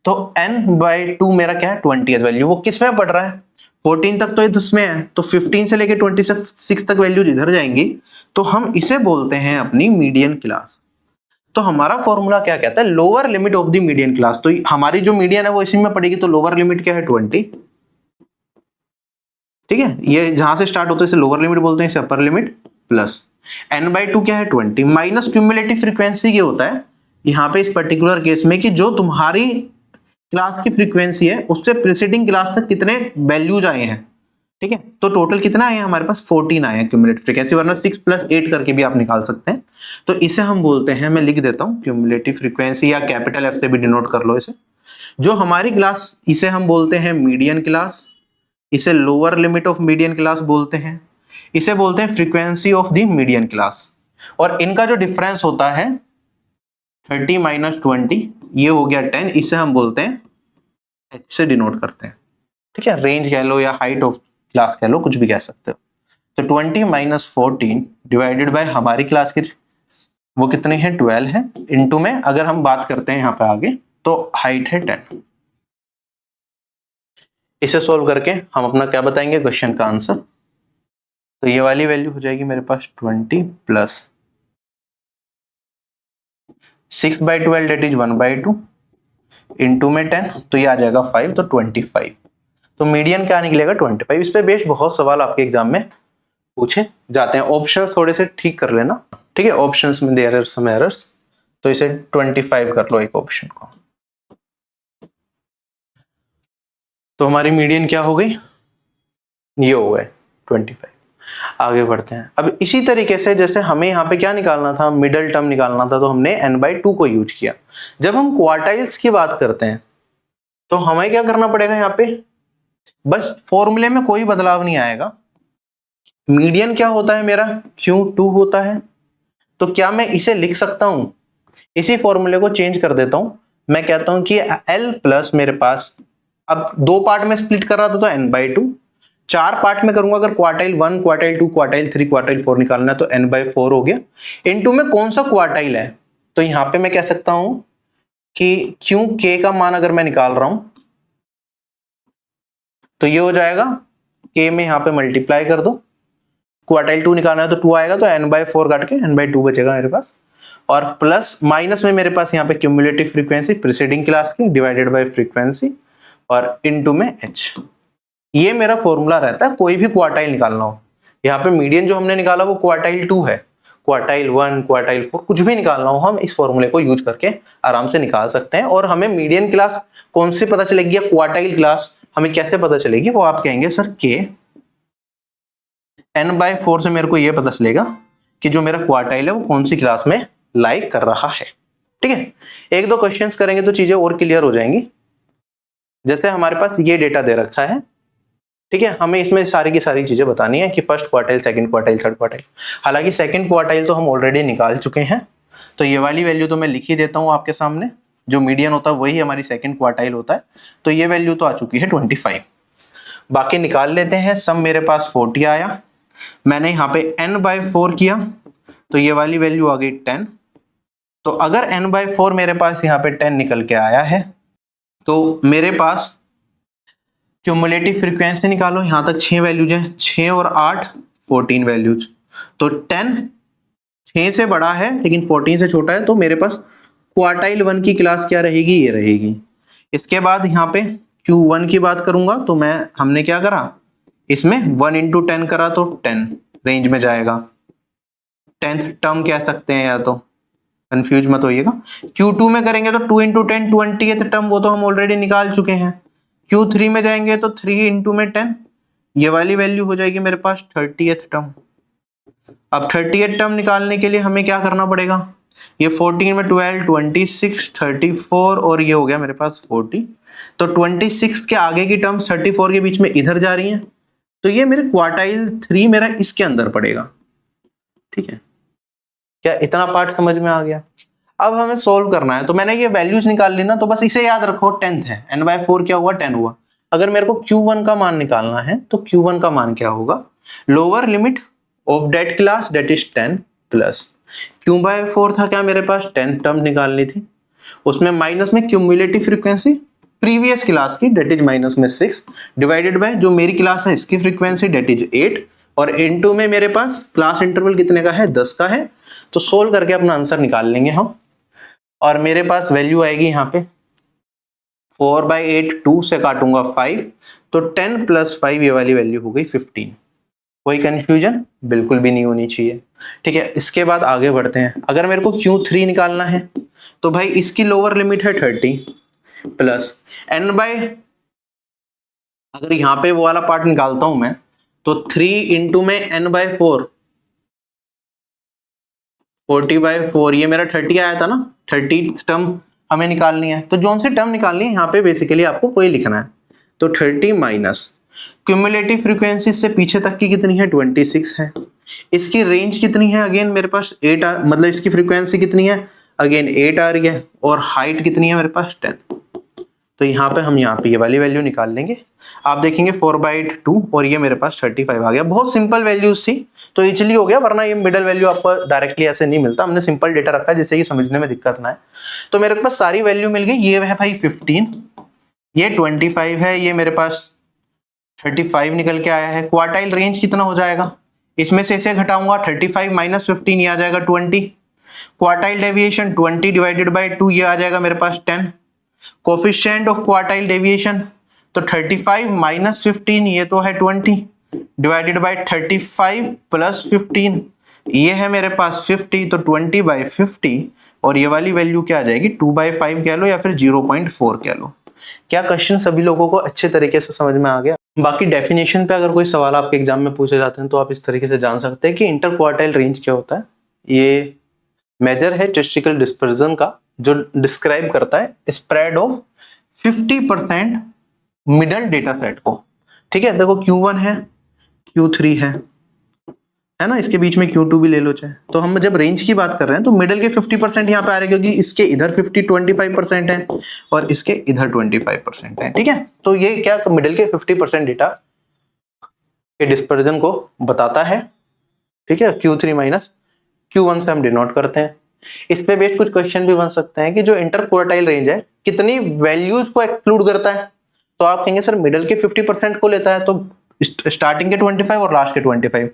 तो n/2 मेरा क्या है 20th वैल्यू, वो किस में पड़ रहा है 14 तक तो ये इसमें है, तो 15 से लेके 26 तक वैल्यूज इधर जाएंगी, तो हम इसे बोलते हैं अपनी मीडियन क्लास। तो हमारा फॉर्मूला क्या कहता है, lower limit of the median class. तो हमारी जो मीडियन है वो इसी में पड़ेगी, तो लोअर लिमिट क्या है 20। ठीक है, ये जहां से स्टार्ट होता है इसे लोअर लिमिट बोलते हैं, इसे अपर लिमिट, प्लस n/2 क्या है 20 माइनस क्यूमुलेटिव फ्रीक्वेंसी क्या होता है यहाँ पे इस पर्टिकुलर केस में, कि जो तुम्हारी क्लास की फ्रीक्वेंसी है उससे प्रीसीडिंग क्लास तक कितने वैल्यूज आए हैं। ठीक है, तो टोटल कितना आए हैं हमारे पास 14 आए हैं क्यूमुलेटिव फ्रीक्वेंसी, वरना 6 प्लस 8 करके भी आप निकाल सकते हैं। तो इसे हम बोलते हैं, मैं लिख देता हूं क्यूमुलेटिव फ्रीक्वेंसी, या कैपिटल F से भी डिनोट कर लो इसे। जो हमारी क्लास, इसे हम बोलते हैं मीडियन क्लास, इसे lower limit of median class बोलते हैं, इसे बोलते हैं frequency of the median class. और इनका जो डिफरेंस होता है 30 माइनस 20, ये हो गया 10, इसे हम बोलते हैं H से डिनोट करते हैं। ठीक है, रेंज कह लो या हाइट ऑफ क्लास कह लो, कुछ भी कह सकते हो। तो 20 माइनस 14 डिवाइडेड बाय हमारी क्लास की वो कितने हैं 12 है, इनटू में अगर हम बात करते हैं यहाँ पे आगे तो हाइट है 10। इसे सॉल्व करके हम अपना क्या बताएंगे क्वेश्चन का आंसर। तो ये वाली वैल्यू हो जाएगी मेरे पास 20 प्लस 6/12 डेट इज 1/2 इंटू में 10, तो ये आ जाएगा 5, तो 25। तो मीडियन क्या निकलेगा 25। इस पे बेस्ड बहुत सवाल आपके एग्जाम में पूछे जाते हैं। ऑप्शंस थोड़े से ठीक कर लेना, ठीक है, ऑप्शंस में देयर आर सम एरर्स, तो इसे 25 कर लो एक ऑप्शन को। तो हमारी मीडियन क्या हो गई, ये हो गए 25। आगे बढ़ते हैं। अब इसी तरीके से जैसे हमें यहाँ पे क्या निकालना था, मिडल टर्म निकालना था, तो हमने n/2 को यूज किया। जब हम क्वार्टाइल्स की बात करते हैं तो हमें क्या करना पड़ेगा, यहाँ पे बस फॉर्मूले में कोई बदलाव नहीं आएगा। मीडियन क्या होता है मेरा, Q2 होता है। तो क्या मैं इसे लिख सकता हूं, इसी फॉर्मूले को चेंज कर देता हूं। मैं कहता हूं कि L प्लस मेरे पास, अब 2 पार्ट में स्प्लिट कर रहा था तो n/2, 4 पार्ट में करूंगा अगर क्वार्टाइल 1, क्वार्टाइल 2, क्वार्टाइल 3, क्वार्टाइल 4 निकालना है तो n/4 हो गया। इनटू में कौन सा क्वार्टाइल है, तो यहां पे मैं कह सकता हूं कि Qk का मान अगर मैं निकाल रहा हूं तो ये हो जाएगा, k में यहां पे मल्टीप्लाई कर दो, क्वार्टाइल 2 निकालना है तो 2 आएगा, तो n/4 काट के n/2 बचेगा मेरे पास। और प्लस माइनस में मेरे पास यहाँ पे क्यूमुलेटिव फ्रीक्वेंसी प्रीसीडिंग क्लास की डिवाइडेड बाय फ्रीक्वेंसी और इनटू में h। ये मेरा फॉर्मूला रहता है कोई भी क्वार्टाइल निकालना हो। यहाँ पे मीडियन जो हमने निकाला वो क्वार्टाइल 2 है, क्वार्टाइल 1, क्वार्टाइल 4 कुछ भी निकालना हो हम इस फॉर्मूले को यूज करके आराम से निकाल सकते हैं। और हमें मीडियन क्लास कौन सी पता चलेगी या क्वार्टाइल क्लास हमें कैसे पता चलेगी, वो आप कहेंगे सर के n/4 से मेरे को ये पता चलेगा कि जो मेरा क्वार्टाइल है वो कौन सी क्लास में लाइक कर रहा है। ठीक है, एक दो क्वेश्चंस करेंगे तो चीजें और क्लियर हो जाएंगी। जैसे हमारे पास ये डेटा दे रखा है, ठीक है, हमें इसमें सारी की सारी चीजें बतानी है कि first quartile, second quartile, third quartile. हालांकि सेकंड क्वार्टाइल तो हम ऑलरेडी निकाल चुके हैं, तो ये वाली वैल्यू तो मैं लिख ही देता हूं आपके सामने। जो मीडियन होता है वही हमारी सेकंड क्वार्टाइल होता है, तो ये वैल्यू तो आ चुकी है 25। बाकी निकाल लेते हैं। सम मेरे पास 40 आया, मैंने यहाँ पे n/4 किया तो ये वाली वैल्यू आ गई 10। तो अगर n/4 मेरे पास यहाँ पे 10 निकल के आया है तो मेरे पास क्यूमुलेटिव फ्रीक्वेंसी निकालो, यहां तक 6 वैल्यूज है, 6 और 8 14 वैल्यूज। तो 10 6 से बड़ा है लेकिन 14 से छोटा है, तो मेरे पास क्वार्टाइल 1 की क्लास क्या रहेगी, ये रहेगी। इसके बाद यहाँ पे Q1 की बात करूंगा तो हमने क्या करा, इसमें 1 इंटू 10 करा तो 10 रेंज में जाएगा। 10th टर्म कह सकते हैं, या तो कंफ्यूज मत होइएगा। Q2 में करेंगे तो 2 इंटू 10 20th टर्म, वो तो हम ऑलरेडी निकाल चुके हैं। Q3 में जाएंगे तो 3 इंटू में 10, ये वाली वैल्यू हो जाएगी मेरे पास 30th टर्म। अब 30th टर्म निकालने के लिए हमें क्या करना पड़ेगा, ये 14 में 12 26 34 और ये हो गया मेरे पास 40। तो 26 के आगे की टर्म 34 के बीच में इधर जा रही हैं, तो ये मेरे क्वार्टाइल 3 मेरा इसके अंदर पड़ेगा। ठीक है, क्या इतना पार्ट समझ में आ गया? अब हमें सोल्व करना है, तो मैंने ये वैल्यूज निकाल ली ना, तो बस इसे याद रखो 10th है, n/4 क्या हुआ 10 हुआ। अगर मेरे को Q1 का मान निकालना है तो Q1 का मान क्या होगा, lower limit of that class that is 10 plus Q/4 था क्या मेरे पास 10th टर्म निकालनी थी, उसमें माइनस में क्यूमुलेटिव फ्रीक्वेंसी प्रीवियस क्लास की डेट इज माइनस में 6 डिवाइडेड बाय जो मेरी क्लास है इसकी फ्रीक्वेंसी डेट इज 8 और इनटू में मेरे पास क्लास इंटरवल कितने का है 10 का है। तो सोल्व करके अपना आंसर निकाल लेंगे हम, और मेरे पास वैल्यू आएगी यहाँ पे 4/8 2 से काटूंगा 5, तो 10 प्लस 5 ये वाली वैल्यू हो गई 15। कोई कंफ्यूजन बिल्कुल भी नहीं होनी चाहिए। ठीक है, इसके बाद आगे बढ़ते हैं। अगर मेरे को Q3 निकालना है तो भाई इसकी लोअर लिमिट है 30 प्लस अगर यहाँ पे वो वाला पार्ट निकालता हूं मैं तो 3 इंटू में n/4 40/4, ये मेरा 30 आया था ना, 30 टर्म हमें निकालनी है। तो जोन से टर्म निकालनी है यहाँ पे बेसिकली आपको कोई लिखना है, तो 30 माइनस क्यूमुलेटिव फ्रीक्वेंसी से पीछे तक की कितनी है 26 है, इसकी रेंज कितनी है अगेन मेरे पास 8 मतलब इसकी फ्रीक्वेंसी कितनी है अगेन 8 आ रही है, और हाइट कितनी है मेरे पास 10। तो यहाँ पे हम यहाँ पे ये वाली वैल्यू निकाल लेंगे। आप देखेंगे 4/2 और ये मेरे पास 35 आ गया। बहुत सिंपल वैल्यूज थी तो इजीली हो गया, वरना ये मिडल वैल्यू आपको डायरेक्टली ऐसे नहीं मिलता। हमने सिंपल डेटा रखा है जिससे कि समझने में दिक्कत ना है। तो मेरे पास सारी वैल्यू मिल गई। ये है भाई 15, ये 25 है, ये मेरे पास 35 निकल के आया है। क्वार्टाइल रेंज कितना हो जाएगा, इसमें से इसे घटाऊंगा 35 माइनस 15 ये आ जाएगा 20। क्वार्टाइल डेविएशन 20 डिवाइडेड बाय 2 ये आ जाएगा मेरे पास 10। कोफिशिएंट ऑफ क्वार्टाइल डेविएशन तो 35 माइनस 15 ये तो है 20 डिवाइडेड बाय 35 प्लस 15 ये है मेरे पास 50 तो 20 बाय 50 और ये वाली वैल्यू क्या आ जाएगी 2/5 कह लो या फिर 0.4 कह लो। क्या क्वेश्चन सभी लोगों को अच्छे तरीके से समझ में आ गया? बाकी डेफिनेशन पे अगर कोई सवाल आपके एग्जाम में पूछे जाते हैं तो आप इस तरीके से जान सकते हैं कि इंटर क्वार्टाइल रेंज क्या होता है। ये मेजर है टेस्टिकल डिस्पर्जन का जो डिस्क्राइब करता है spread of 50% middle data set को। ठीक है, देखो Q1 है, Q3 है ना, इसके बीच में Q2 भी ले लो चाहे। तो हम जब रेंज की बात कर रहे हैं तो मिडल के 50% यहाँ पे आ रहे हैं क्योंकि इसके इधर 25% है और इसके इधर 25% है। ठीक है, तो ये क्या मिडल के 50% डेटा के डिस्पर्जन को बताता है। ठीक है, Q3 माइनस Q1 से हम डिनोट करते हैं। इस पे बेस्ड कुछ क्वेश्चन भी बन सकते हैं कि जो इंटर क्वार्टाइल रेंज है कितनी वैल्यूज को एक्सक्लूड करता है। तो आप कहेंगे सर मिडल के 50% को लेता है तो स्टार्टिंग के 25 और लास्ट के 25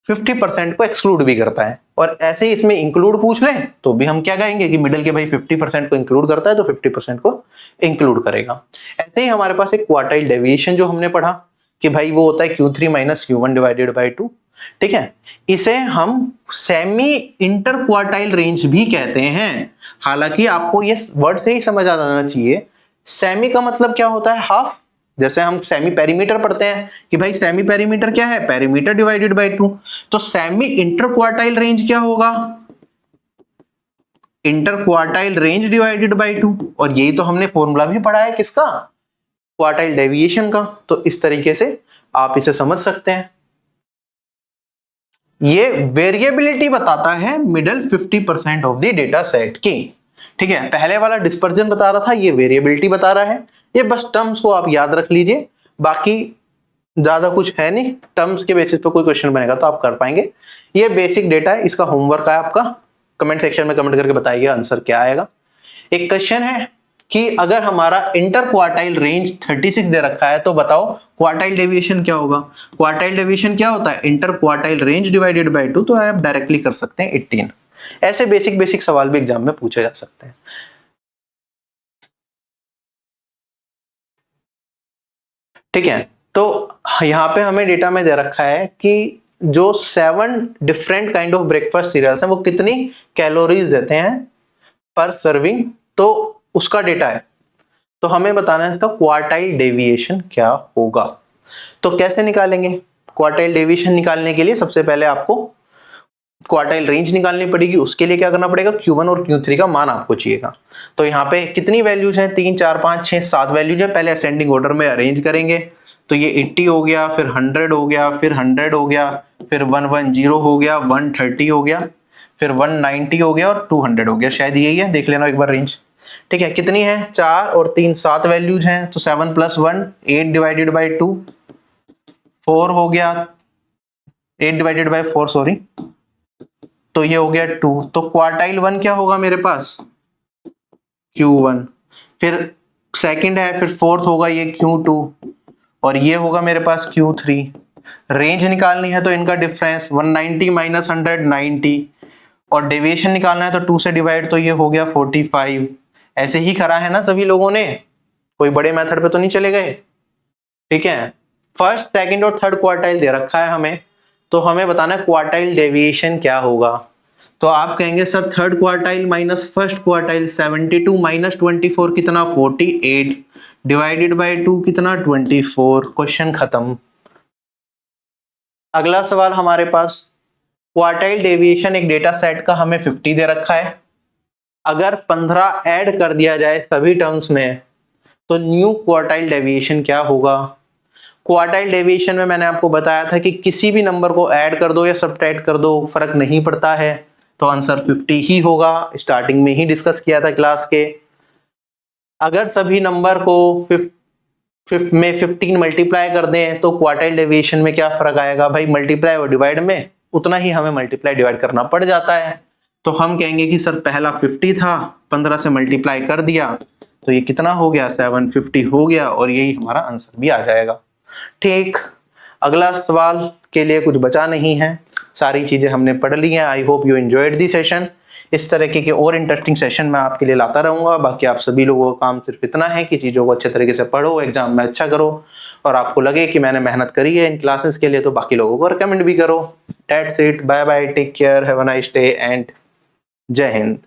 50% को एक्सक्लूड भी करता है। और ऐसे ही इसमें इंक्लूड पूछ ले तो भी हम क्या कहेंगे कि मिडल के भाई 50% को इंक्लूड करता है तो 50% को इंक्लूड करेगा। ऐसे ही हमारे पास एक क्वार्टाइल डेविएशन जो हमने पढ़ा कि भाई वो होता है Q3 minus Q1 divided by 2। ठीक है, इसे हम सेमी इंटर क्वार्टाइल रेंज भी कहते हैं। हालांकि आपको ये वर्ड से ही समझ आ जाना चाहिए सेमी का मतलब क्या होता है हाफ। जैसे हम सेमी पेरीमीटर पढ़ते हैं कि भाई सेमी पेरीमीटर क्या है पेरीमीटर डिवाइडेड बाय 2। तो सेमी इंटर क्वार्टाइल रेंज क्या होगा inter quartile range divided by 2। और यही तो हमने फॉर्मूला भी पढ़ा है किसका क्वार्टाइल डेविएशन का। तो इस तरीके से आप इसे समझ सकते हैं। ये वेरिएबिलिटी बताता है middle 50% of the data set की। ठीक है, पहले वाला डिस्पर्जन बता रहा था, ये वेरिएबिलिटी बता रहा है। ये बस टर्म्स को आप याद रख लीजिए, बाकी ज्यादा कुछ है नहीं। टर्म्स के बेसिस पे कोई क्वेश्चन बनेगा तो आप कर पाएंगे। ये बेसिक डेटा है, इसका होमवर्क है आपका। कमेंट सेक्शन में कमेंट करके बताइए आंसर क्या आएगा। एक क्वेश्चन है कि अगर हमारा इंटर क्वार्टाइल रेंज 36 दे रखा है तो बताओ क्वार्टाइल डेविएशन क्या होगा। क्वार्टाइल डेविएशन क्या होता है inter quartile range divided by 2। तो आप डायरेक्टली कर सकते हैं 18। ऐसे बेसिक सवाल भी एग्जाम में पूछे जा सकते हैं। ठीक है, तो यहाँ पे हमें डेटा में दे रखा है कि जो 7 different kind of breakfast cereals हैं वो कितनी कैलोरीज देते हैं पर सर्विंग, तो उसका डेटा है। तो हमें बताना है इसका क्वार्टाइल डेविएशन क्या होगा। तो कैसे निकालेंगे क्वार्टाइल डेविएशन निकालने के लिए सबसे पहले आपको क्वार्टाइल रेंज निकालनी पड़ेगी। उसके लिए क्या करना पड़ेगा Q1 और Q3 का मान आपको चाहिएगा। तो यहाँ पे कितनी वैल्यूज हैं 3 4 5 6 7 वैल्यूज है। पहले असेंडिंग ऑर्डर में अरेंज करेंगे। तो ये 80 हो गया, फिर 100 हो गया, फिर 100 हो गया, फिर 110 हो गया, 130 हो गया, फिर 190 हो गया और 200 हो गया। शायद यही है, देख लेना एक बार रेंज। ठीक है, कितनी है 4 और 3 7 वैल्यूज हैं। तो 7 + 1 8 डिवाइडेड बाई 2 4 हो गया, 8 डिवाइडेड बाई 4 सॉरी, तो ये हो गया 2। तो क्वार्टाइल 1 क्या होगा मेरे पास Q1, फिर सेकंड है, फिर फोर्थ होगा ये Q2 और ये होगा मेरे पास Q3। रेंज निकालनी है तो इनका डिफरेंस 190 माइनस 100 90 और डेविएशन निकालना है तो 2 से डिवाइड, तो ये हो गया 45। ऐसे ही करा है ना सभी लोगों ने, कोई बड़े मेथड पे तो नहीं चले गए। ठीक है, फर्स्ट सेकंड और थर्ड क्वार्टाइल दे रखा है हमें, तो हमें बताना है क्वार्टाइल डेविएशन क्या होगा। तो आप कहेंगे sir third quartile minus first quartile 72 minus 24 कितना 48 डिवाइडेड बाय 2 कितना 24। क्वेश्चन खत्म। अगला सवाल हमारे पास क्वार्टाइल डेविएशन एक डेटा सेट का हमें 50 दे रखा है। अगर 15 ऐड कर दिया जाए सभी टर्म्स में तो न्यू क्वार्टाइल डेविएशन क्या होगा। क्वार्टाइल डेविएशन में मैंने आपको बताया था कि किसी भी नंबर को ऐड कर दो या सब्ट्रैक्ट कर दो फर्क नहीं पड़ता है, तो आंसर 50 ही होगा। स्टार्टिंग में ही डिस्कस किया था क्लास के। अगर सभी नंबर को 15 मल्टीप्लाई कर दें तो क्वार्टाइल डेविएशन में क्या फर्क आएगा भाई, मल्टीप्लाई और डिवाइड में उतना ही हमें मल्टीप्लाई डिवाइड करना पड़ जाता है। तो हम कहेंगे कि सर पहला 50 था, 15 से मल्टीप्लाई कर दिया तो ये कितना हो गया 750 हो गया और यही हमारा आंसर भी आ जाएगा। ठीक, अगला सवाल के लिए कुछ बचा नहीं है, सारी चीज़ें हमने पढ़ ली हैं। I hope you enjoyed the session. इस तरीके के और इंटरेस्टिंग सेशन मैं आपके लिए लाता रहूँगा। बाकी आप सभी लोगों का काम सिर्फ इतना है कि चीज़ों को अच्छे तरीके से पढ़ो, एग्जाम में अच्छा करो, और आपको लगे कि मैंने मेहनत करी है इन क्लासेस के लिए तो बाकी लोगों को रिकमेंड भी करो। That's it, bye bye, take care, have a nice day and जय हिंद।